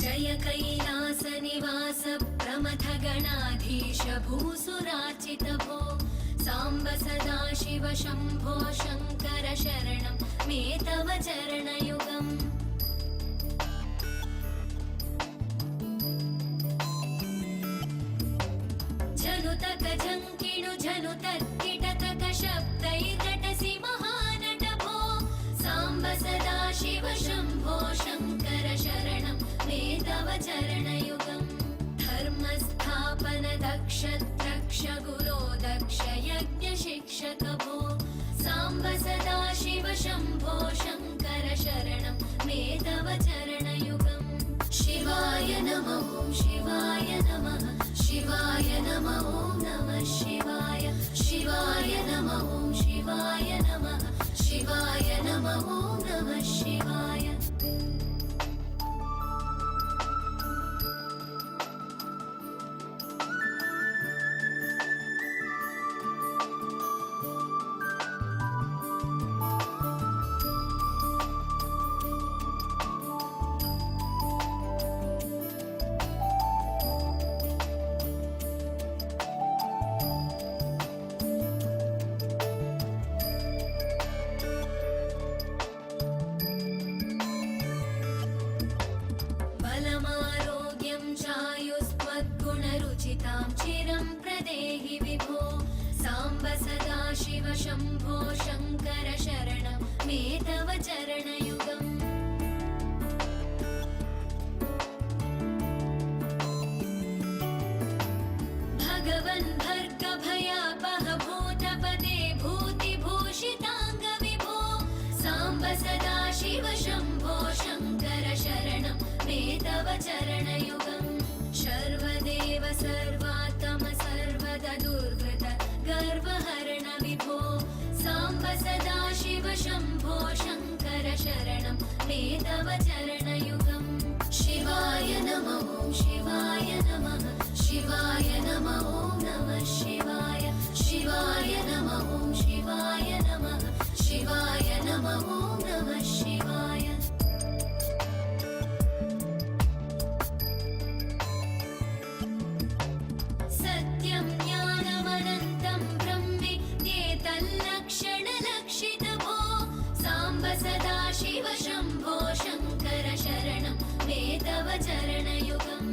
जय कैलासनिवास प्रमथगणाधीश भूसुरार्चित भो साम्ब सदाशिव शम्भो शङ्कर शरणं मे तव चरणयुगम् झनुतक झङ्किणु झनुतक्किटतक शब्दैर्नटसि महानट भो साम्ब सदाशिव शम्भो शङ्कर शरणं मे तव चरणयुगम् धर्मस्थापन दक्ष द्रक्ष गुरो दक्ष यज्ञ शिक्षक भो साम्ब सदाशिव शम्भो शङ्कर शरणं मे तव चरणयुगम् शिवाय नमः शिवाय नमः शिवाय नमः ॐ नमः शिवाय शिवाय नमः शिवाय नमः शिवाय नमः ॐ नमः शिवाय बलमारोग्यं चायुस्त्वद्गुणरुचितां चिरं प्रदेहि विभो साम्ब सदाशिव शम्भो शङ्कर शरणं मे तव चरणयुगम् भगवन् भर्गभयापह भूतपदे भूतिभूषिताङ्ग विभो साम्ब सदाशिव शम्भो शङ्कर शरणं मे तव चरणयुगम् सर्वदेव सर्वात्म सर्वदा दुर्वृत गर्वहरण विभो साम्ब सदाशिव शम्भो शङ्कर शरणं मे तव चरणयुगम् शिवाय नमः शिवाय नमः शिवाय नमः ॐ नमः शिवाय शिवाय नमः शिवाय नमः शिवाय नमः ॐ नमः शिवाय सत्यं ज्ञानमनन्तं ब्रह्मेतल्लक्षणलक्षित भो साम्ब सदाशिव शम्भो शङ्कर शरणं मे तव चरणयुगम्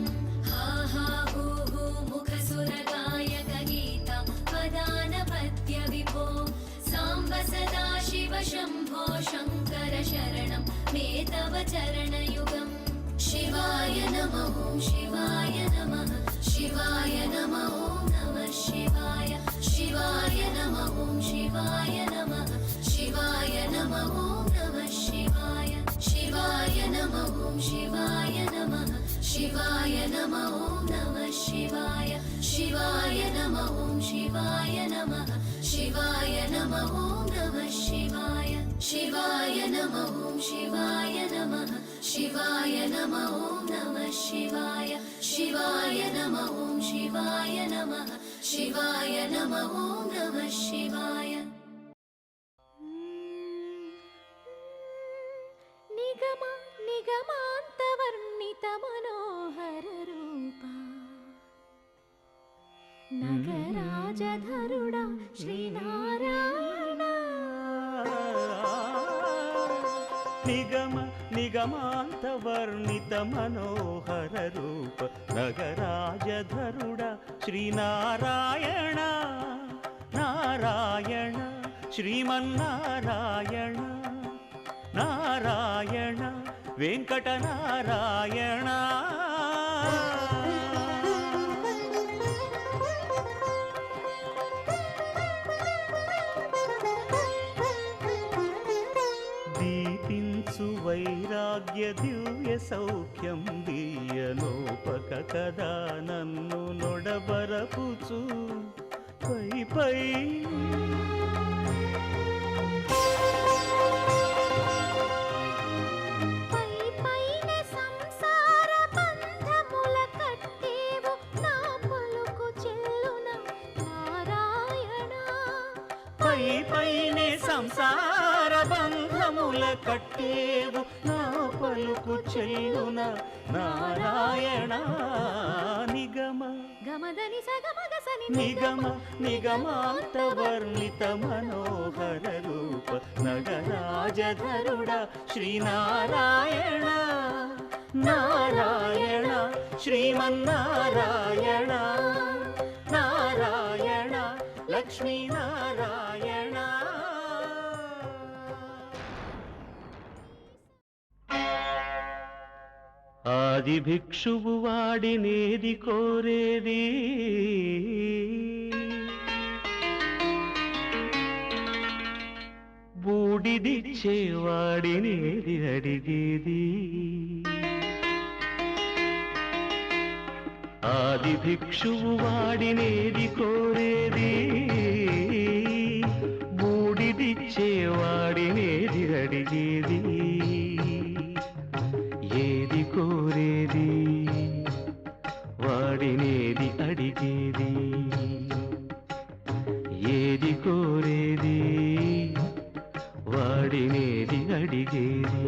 हा हा हू हू मुखसुरगायक गीता पदानपत्य विभो साम्ब सदाशिव शम्भो शङ्कर शरणं मे तव चरणयुगम् शिवाय नमः शिवाय नमः शिवाय नमः ॐ नमः शिवाय शिवाय नमः शिवाय नमः शिवाय नमः ॐ नमः शिवाय शिवाय नमः शिवाय नमः शिवाय नमः ॐ नमः शिवाय शिवाय नमः शिवाय नमः शिवाय नमः ॐ नमः शिवाय शिवाय नमः शिवाय नमः शिवाय नमः ॐ नमः शिवाय शिवाय नमः शिवाय नमः शिवाय नमः ॐ नमः शिवाय निगम निगमान्तवर्णित मनोहर रूपा नगराजधरुडा श्रीनारायण निगम निगमान्तवर्णित मनोहर रूप नगराजधरुड श्रीनारायण नारायण श्रीमन्नारायण नारायण वेङ्कटनारायण మనసు వైరాగ్య దివ్య సౌఖ్యం దీయనోపక కదా నన్ను నొడబరపుచు పై పై పైనే సంసార బంధముల కట్టేవు నా పలుకు చెల్లున నారాయణ నిగమ నిగమ నిగమాంత వర్ణిత మనోహర రూప నగరాజధరుడ శ్రీనారాయణ నారాయణ శ్రీమన్నారాయణ నారాయణ లక్ష్మీనారాయణ. ఆది భిక్షువు వాడినేది కోరేది బూడిదిచ్చేవాడినేది అడిగేది. ఆది భిక్షువు వాడినేది కోరేది బూడిదిచ్చేవాడినేది అడిగేది. ఏది కోరేది వాడినేది అడిగేది. ఏది కోరేది వాడినేది అడిగేది.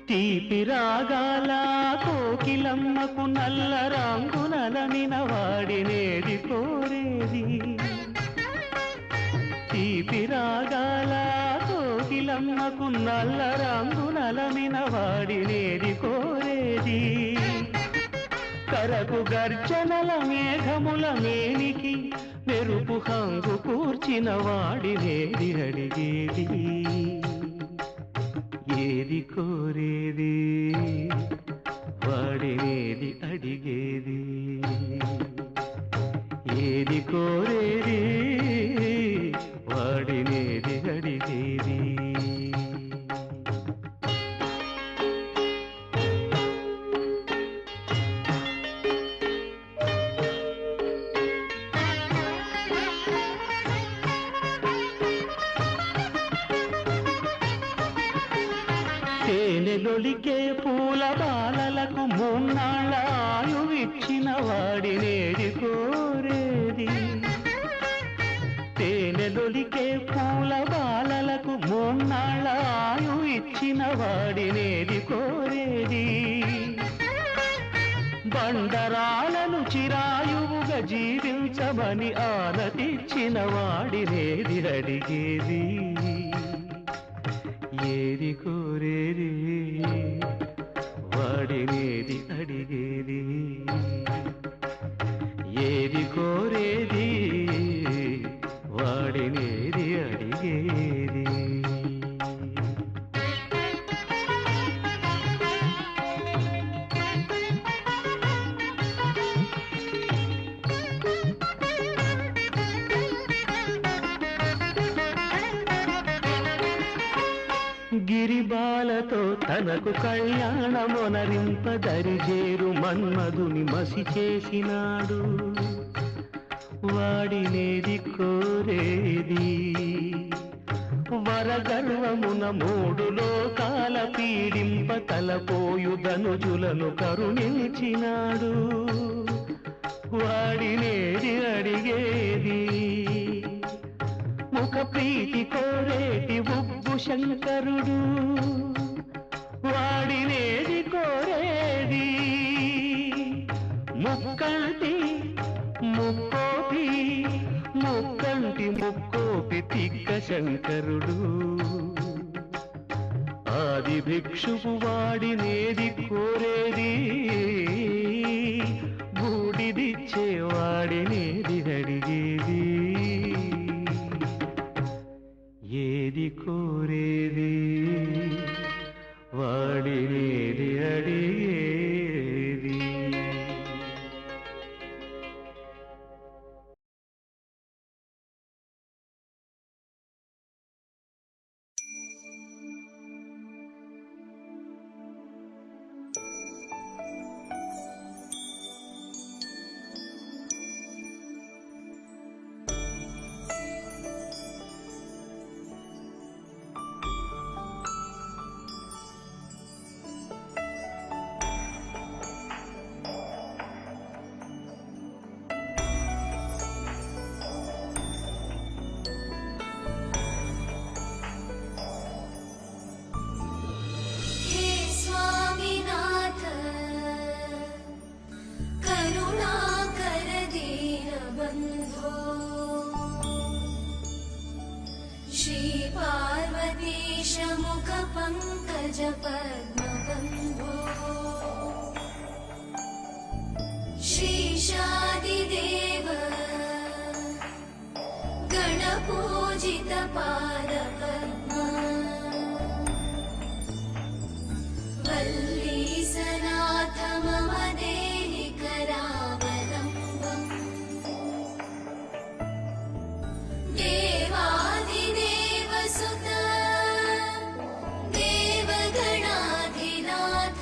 తీపి రాగాల కోకిలమ్మకు నల్ల రంగునలనిన వాడినేది కోరేది. తీపి రాగాల కోకిలమ్మకు నల్ల రంగునలనిన వాడినేది కోరేది. కరకు గర్జనల మేఘముల మేనికి మెరుపు హంగు కూర్చిన వాడినేది అడిగేది. ఏది కోరేది వాడినేది అడిగేది. ఏది కోరేది వాడినేది అడిగేది. తేనెలొలికే పూల బాలలకు మూన్నాళ్ళ ఆయువిచ్చిన వాడినేది కోరేది. తేనెలొలికే పూల బాలలకు మూన్నాళ్ళ ఆయువిచ్చిన వాడినేది కోరేది. బండరాలను చిరాయువుగా జీవించమని ఆనతిచ్చిన వాడినేది అడిగేది. ఏది కోరేది వాడినేది అడిగేది. ఏది కోరేది వాడినేది అడిగేది. గిరిబాలతో తనకు కళ్యాణమొనరింపదరిజేరు మన్మధుని మసి చేసినాడు వాడినేది కోరేది. వరగర్వమున మూడు లోకాల పీడింప తలపోయు ధనుజులను కరుణించినాడు వాడినేది అడిగేది. ముఖ ప్రీతి కోరేటి ఉగ్గు శంకరుడు వాడినేది కోరేది. ముక్కంటి ముక్కోపి ముక్కంటి ముక్కోపి తిక్క శంకరుడు. ఆది భిక్షువు వాడినేది కోరేది బూడిదిచ్చేవాడినేది అడిగేది. ఏది కోరేది श्रीपार्वतीश मुखपङ्कज पद्मबन्धो श्रीशादिदेव गणपूजित पादपद्मा वल्लीसनाथ मम देहि करावलम्बम् देवादिदेव सुत देवगणाधिनाथ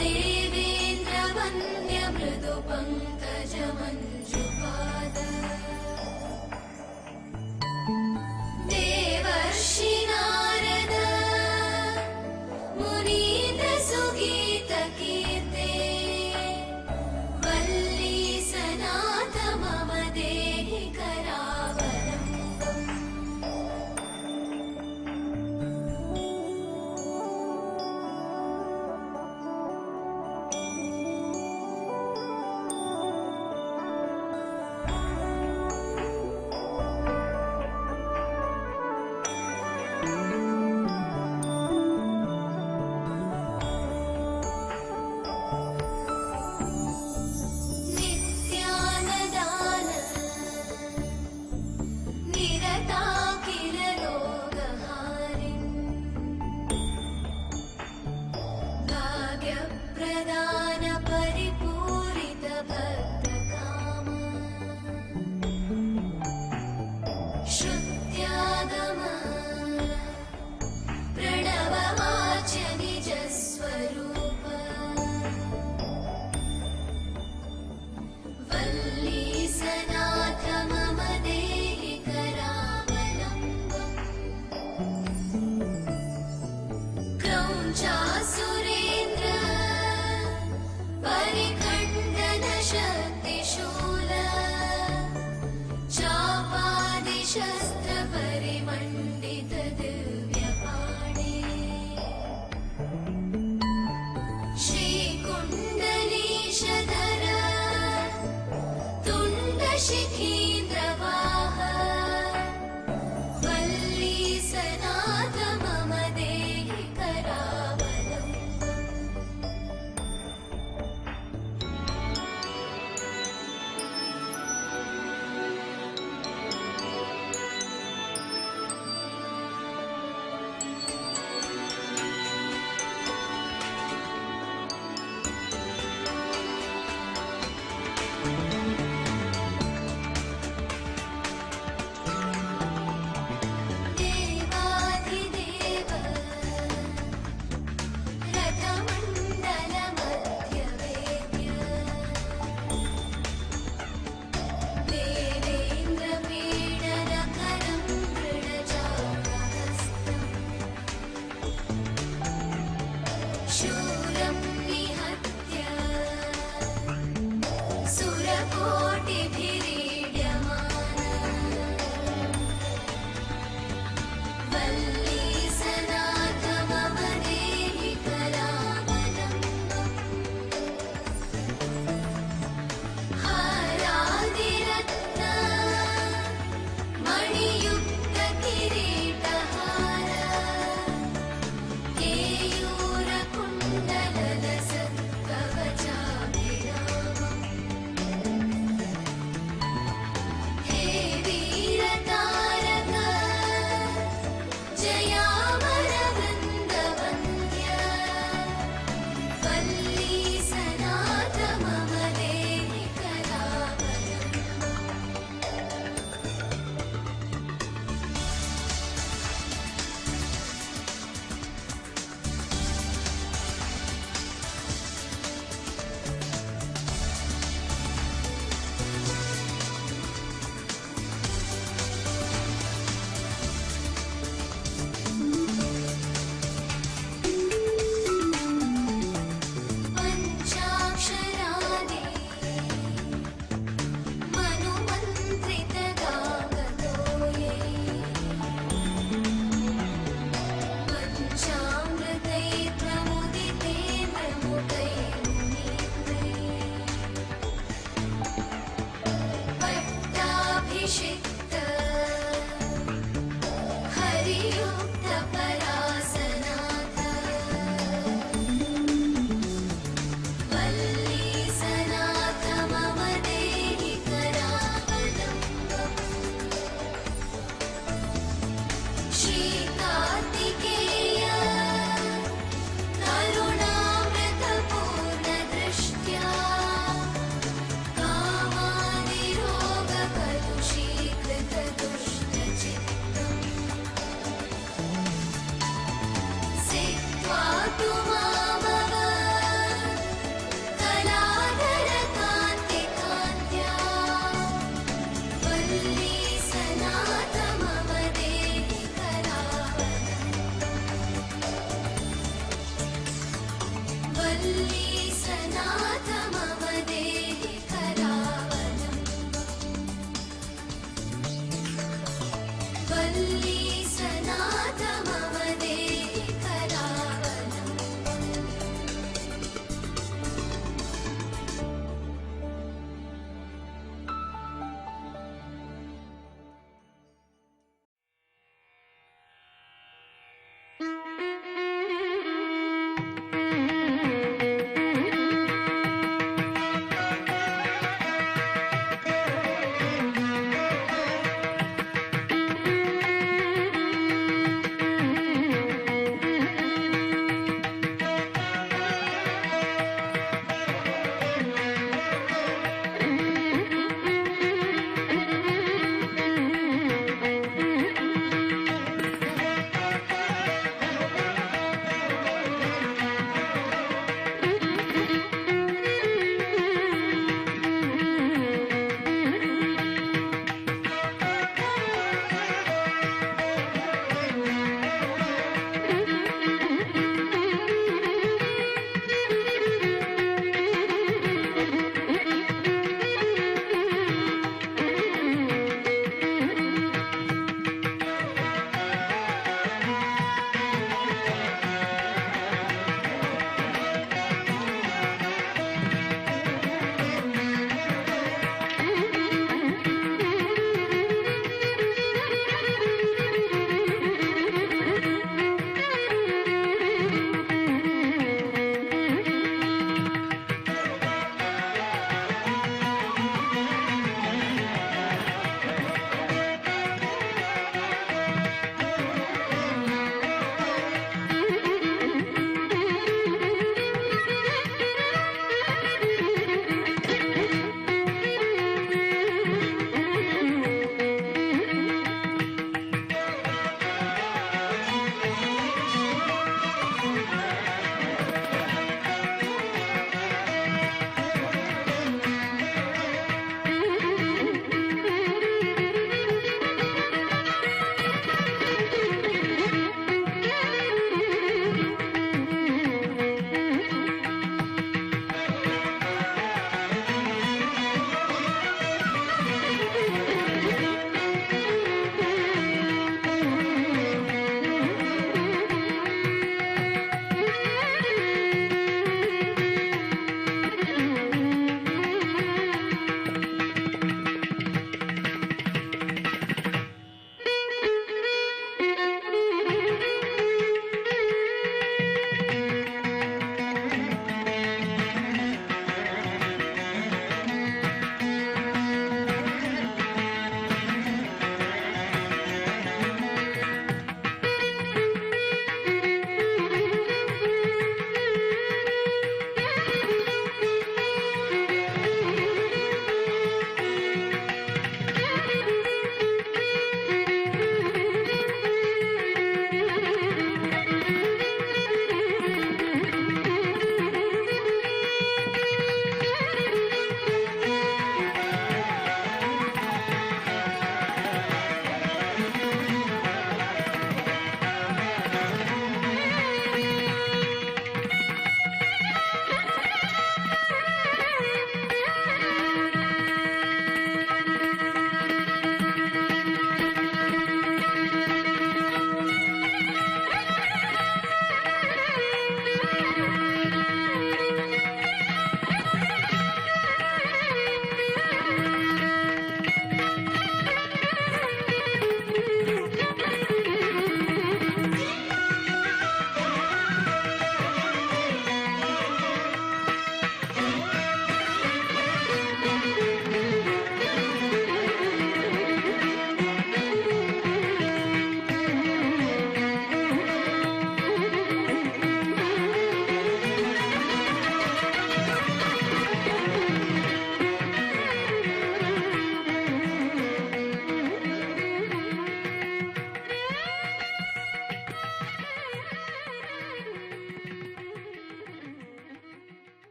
देवेन्द्र वन्द्य मृदु पङ्कज मञ्जुपाद देवर्षि नारद मुनीन्द्र सुगीत कीर्ते वल्लीसनाथ मम देहि करावलम्बम् नित्यानदान निरताखिल रोगहारिन् भाग्यप्रदान परिपूरित भक्तकाम श्रुत्यागम प्रणववाच्य निजस्वरूप वल्लीसनाथ मम देहि करावलम्बम् क्रौञ्चासुरेन्द्र परिखण्डन शक्तिशूल चापादिशस्त्र परिमण्डित दिव्यपाणे श्रीकुण्डलीशधर तुण्डशिखीन्द्रवाह वल्लीसनाथ मम देहि करावलम्बम्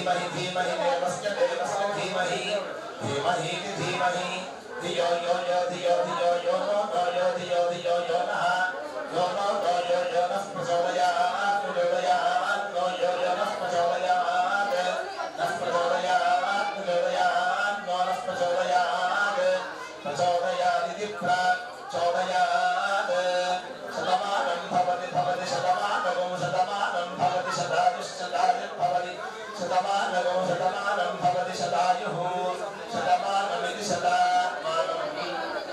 धीमहि धीमहि देवस्य देवस्य धीमहि धीमहि धीमहि धियो यो यो धियो धियो यो नो यो धियो धियो यो नः यो नो यो यो नः प्रचोदयात् प्रचोदयात् नो यो यो नः प्रचोदयात् नः प्रचोदयात् प्रचोदयात् नो नः प्रचोदयात् प्रचोदयादिति प्रचोदयात् शतमानं भवति भवति शतमानगो शतमानं भवति शतायुश्शतायुः भवति शतमानगो शतमानं भवति शतायुः शतमानमिति शतमानं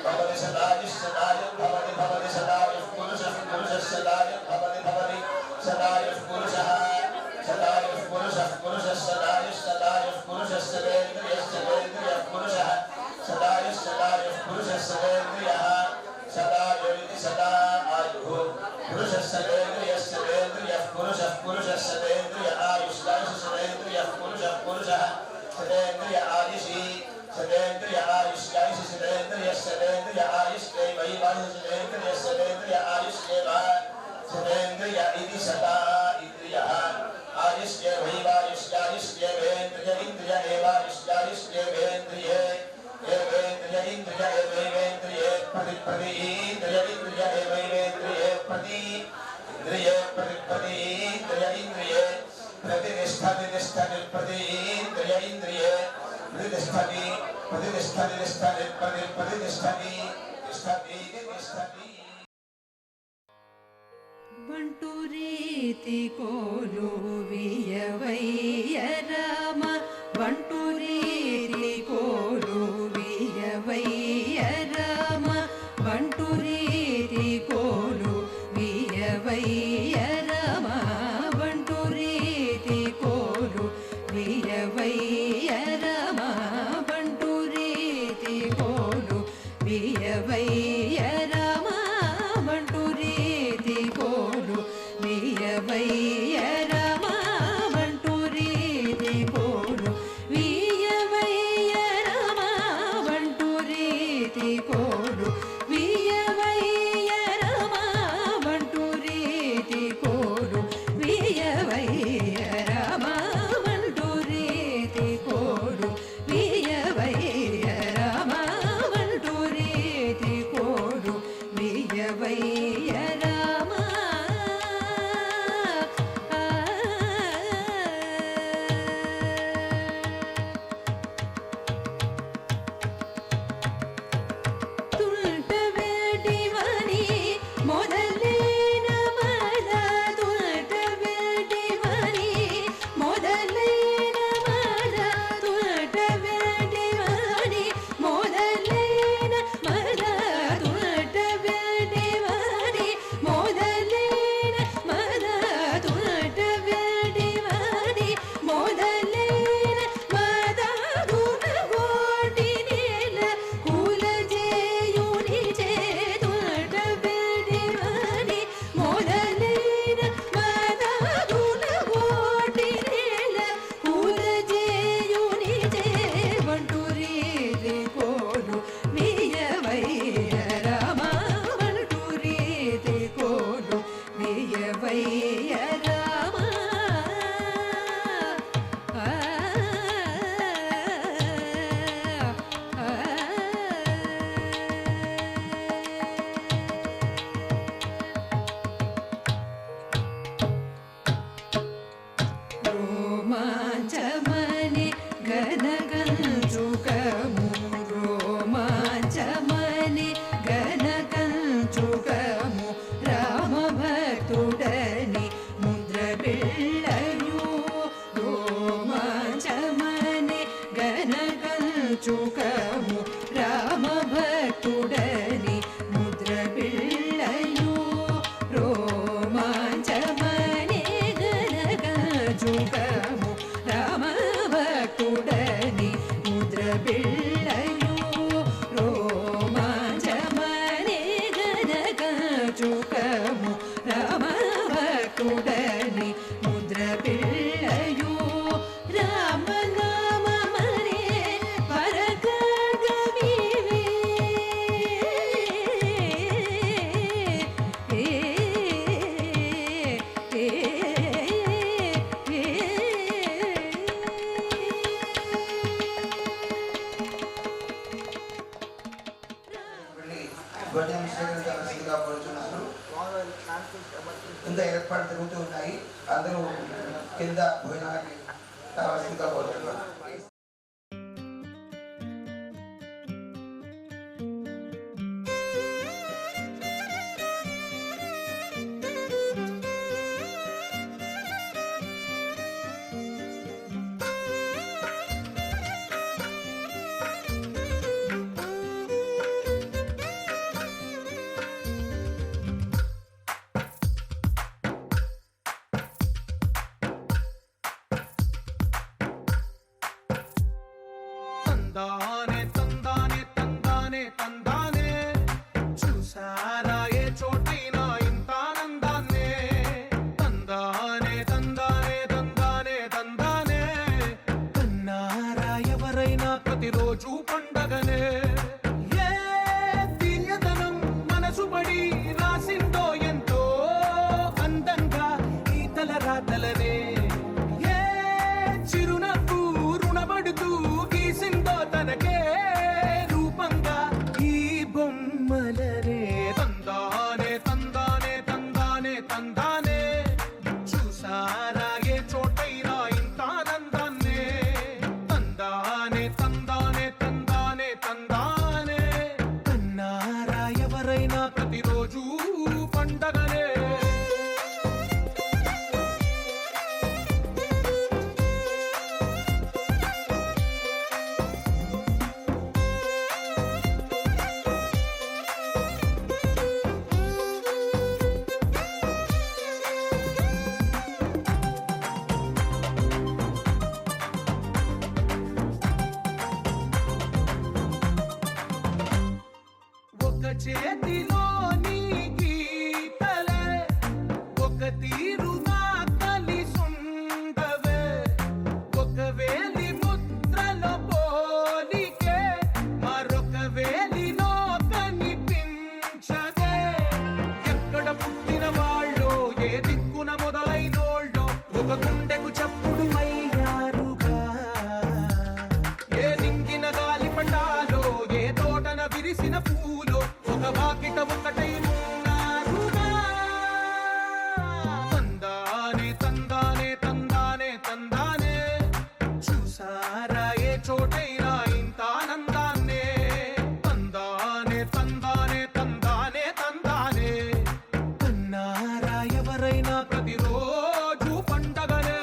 भवति शतायुश्शतायुः भवति भवति शतायुः पुरुषः पुरुषः शतायुः भवति भवति शतायुः पुरुषः शतायुः पुरुषः पुरुषः शतायुः शतायुः पुरुषः शतेन्द्रियः शतेन्द्रियः पुरुषः शतायुः शतायुः पुरुषः शतेन्द्रियः शतायुरिति शतायुः पुरुषः शतेन्द्रियः शतेन्द्रियः पुरुषः पुरुषः शतेन्द्रिय आयुष्कायुः शतेन्द्रियः पुरुषः पुरुषः शतेन्द्रिय आयुषी शतेन्द्रिय आयुष्कायुः शतेन्द्रियः शतेन्द्रिय आयुष्कैवैवायुः शतेन्द्रियः शतेन्द्रिय आयुष्केव शतेन्द्रिय इति शता इन्द्रियः आयुष्केवैवायुष्कायुष्केवेन्द्रिय इन्द्रिय एवायुष्कायुष्केवेन्द्रिये एवेन्द्रिय इन्द्रिय एवैवेन्द्रिये प्रतिप्रति इन्द्रिय इन्द्रिय एवैवेन्द्रिये प्रति इन्द्रिये प्रतिप्रति इन्द्रिय इन्द्रिये प्रतिष्ठति तिष्ठति प्रति इन्द्रिय इन्द्रिये प्रतिष्ठति प्रतिष्ठति तिष्ठति प्रति प्रतिष्ठति तिष्ठति तिष्ठति ಬಂಟು ರೀತಿ ಕೋಲುವಿಯವಯ್ಯ ರಾಮ ಬಂಟು ರೀತಿ ಕೋಲುವಿಯವಯ್ಯ ರಾಮ ಬಂಟು ರೀತಿ ಕೋಲುವಿಯವಯ್ಯ ರಾಮ ಬಂಟು ರೀತಿ ಕೋಲುವಿಯವಯ್ಯ ರಾಮ ಬಂಟು ರೀತಿ ಕೋಲುವಿಯವಯ್ಯ ರಾಮ ಬಂಟು ರೀತಿ ಕೋಲು ವಿಯವಯ್ಯ ರಾಮ ಬಂಟು ರೀತಿ ಕೋಲು ವಿಯವಯ್ಯ ರಾಮ ಬಂಟು ರೀತಿ ಕೋಲು ವಿಯವಯ್ಯ ರಾಮ ಬಂಟು ರೀತಿ ಕೋಲು ವಿಯವಯ್ಯ ರಾಮ ಬಂಟು ರೀತಿ ಕೋಲು ವಿಯವಯ್ಯ ರಾಮ ಬಂಟು ರೀತಿ ಕೋಲು ವಿಯವಯ್ಯ ರಾಮ ತುಂಟಬೇಡಿವನಿ ಮೊದಲೇನ ಮದ ತುಂಟಬೇಡಿವನಿ ಮೊದಲೇನ ಮದ ತುಂಟಬೇಡಿವನಿ ಮೊದಲೇನ ಮದ ತುಂಟಬೇಡಿವನಿ ಮೊದಲೇನ ಮದ ತುಂಟಬೇಡಿವನಿ ಮೊದಲೇನ ಮದ ಗುಣಗೋಟಿನೇಲ ಕುಲಜೇಯುನಿಜೆ ತುಂಟಬೇಡಿವನಿ ಮೊದಲೇನ ಮದ ಗುಣಗೋಟಿನೇಲ ಕುಲಜೇಯುನಿಜೆ ಬಂಟು ರೀತಿ ಕೋಲು ವಿಯವಯ್ಯ ರಾಮ ಬಂಟು ರೀತಿ ಕೋಲು ವಿಯವಯ್ಯ ರಾಮ ರೋಮಾಂಚಮನೆ ಗನಗಂಚುಕಮು ರೋಮಾಂಚಮನೆ ಗನಗಂಚುಕಮು ರಾಮ ಭಕ್ತುಡನಿ ಮುದ್ರ ಬಿಳ್ಳಯು ರೋಮಾಂಚಮನೆ ಗನಗಂಚುಕಮು ರಾಮ ಭಕ್ತುಡನಿ ಮುದ್ರ ಬಿಳ್ಳಯು ರೋಮಾಂಚಮನೆ ಗನಗಂಚುಕಮು ರಾಮ ಭಕ್ತುಡನಿ ಮುದ್ರ ಬಿಳ್ಳಯು ರೋಮಾಂಚಮನೆ ಗನಗಂಚುಕಮು ರಾಮ ಭಕ್ತುಡನಿ ಮುದ್ರ ಬಿಳ್ಳಯು ರಾಮ ನಾಮ ಮರೆ ಪರಗರ್ಗವಿವೆ భోజనం స్వీకరించాల్సిందిగా కోరుతున్నారు. కింద ఏర్పాటు జరుగుతూ ఉన్నాయి. అందరూ కింద భోజనానికి రావాల్సిందిగా కోరుతున్నారు. తందానే తందానే తందానే తందానే చూసారా ఏ చోటైనా ఇంత ఆనందాన్నే తందానే తందానే తందానే తందానే కన్నారా ఎవరైనా ప్రతిరోజు పండగనే ఏ తీయదనం మనసు పడి రాసిందో ఎంతో అందంగా ఈ తల రాతలనే ఏ చిరునవ్వు రుణపడుతూ గీసిందో తనకే రూపంగా ఈ బొమ్మలనే తందానే తందానే తందానే తందానే చూసారా ఏ చోటైనా ఇంత ఆనందాన్నే తందానే తందానే తందానే తందానే కన్నారా ఎవరైనా ప్రతిరోజు పండగనే ఒక చేతిలోని గీతలే ఒక తీరుగా కలిసుండవే ఒక వేలి ముద్రలో పోలికే మరొక వేలిలో కనిపించదే ఎక్కడ పుట్టిన వాళ్ళో ఏ దిక్కున మొదలైనోళ్ళో ఒక గుండెకు చప్పుడు అయ్యారుగా ఏ నింగిన గాలి పటాలో ఏ తోటన విరిసిన పూలో ఒక వాకిట ఒకటై ఉన్నారుగా తందానే తందానే తందానే తందానే చూసారా ఏ చోటైనా ఇంత ఆనందాన్నే తందానే తందానే తందానే తందానే కన్నారా ఎవరైనా ప్రతిరోజు పండగనే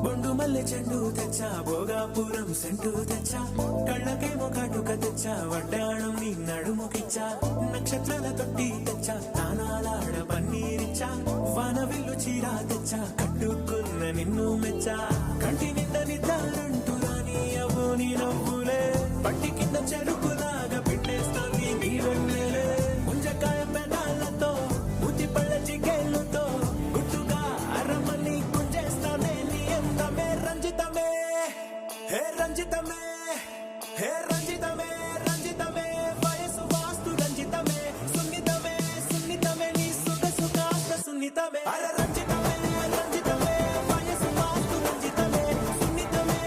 బొండు మల్లె చెండు తెచ్చా భోగాపురం సెంటు తెచ్చా కళ్ళకేమో కాటుక తెచ్చా వడ్డాణం నీ నడుముకిచ్చా నక్షత్రాల తొట్టి తెచ్చా తానాలాడ పన్నీరిచ్చా వానవిల్లు చీరా తెచ్చా కట్టుకున్న నిన్ను మెచ్చా కంటి నిండా నిద్దారంటూ రాని అవు నీ నవ్వులే పట్టి కింద చెరుకులాగా పిండేస్తాంది నీ వెన్నెలే ముంజకాయ పెదాలతో ముతి పళ్ళ చికేళ్ళతో గుట్టుగా అరమని గుంజేస్తానే నీ అందమే రంజితమే హే రంజితమే హే రంజితమే రంజితమే వయసు వాస్తు రంజితమే సున్నితమే సున్నితమే నీ సుగసు కాస్త సున్నితమే అర రంజితమే రంజితమే వయసు వాస్తు రంజితమే సున్నితమే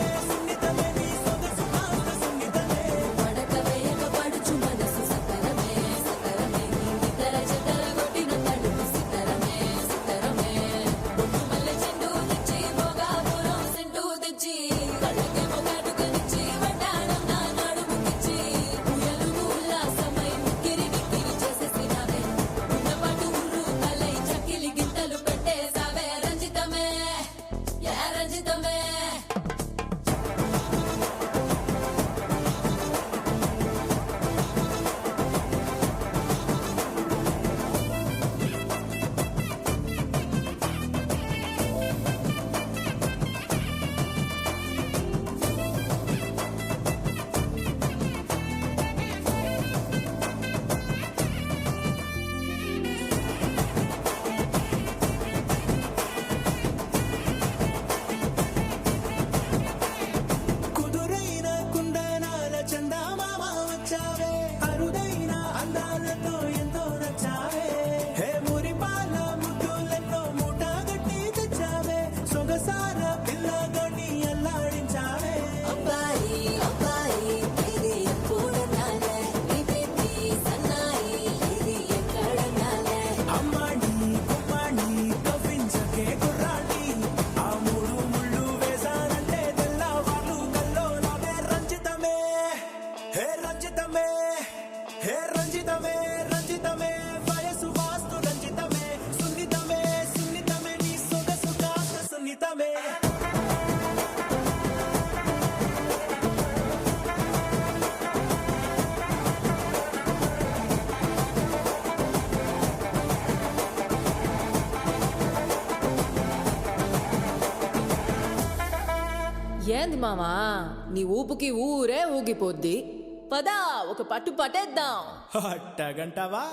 రంజితమే హే రంజితమే రంజితమే వయసు వాస్తు రంజితమే సున్నితమే సున్నితమే నీ సొగసు కాస్త సున్నితమే ఏంది మామా నీ ఊపుకి ఊరే ఊగిపోద్ది పదా ఒక పట్టు పట్టేద్దాం అట్టగంటావా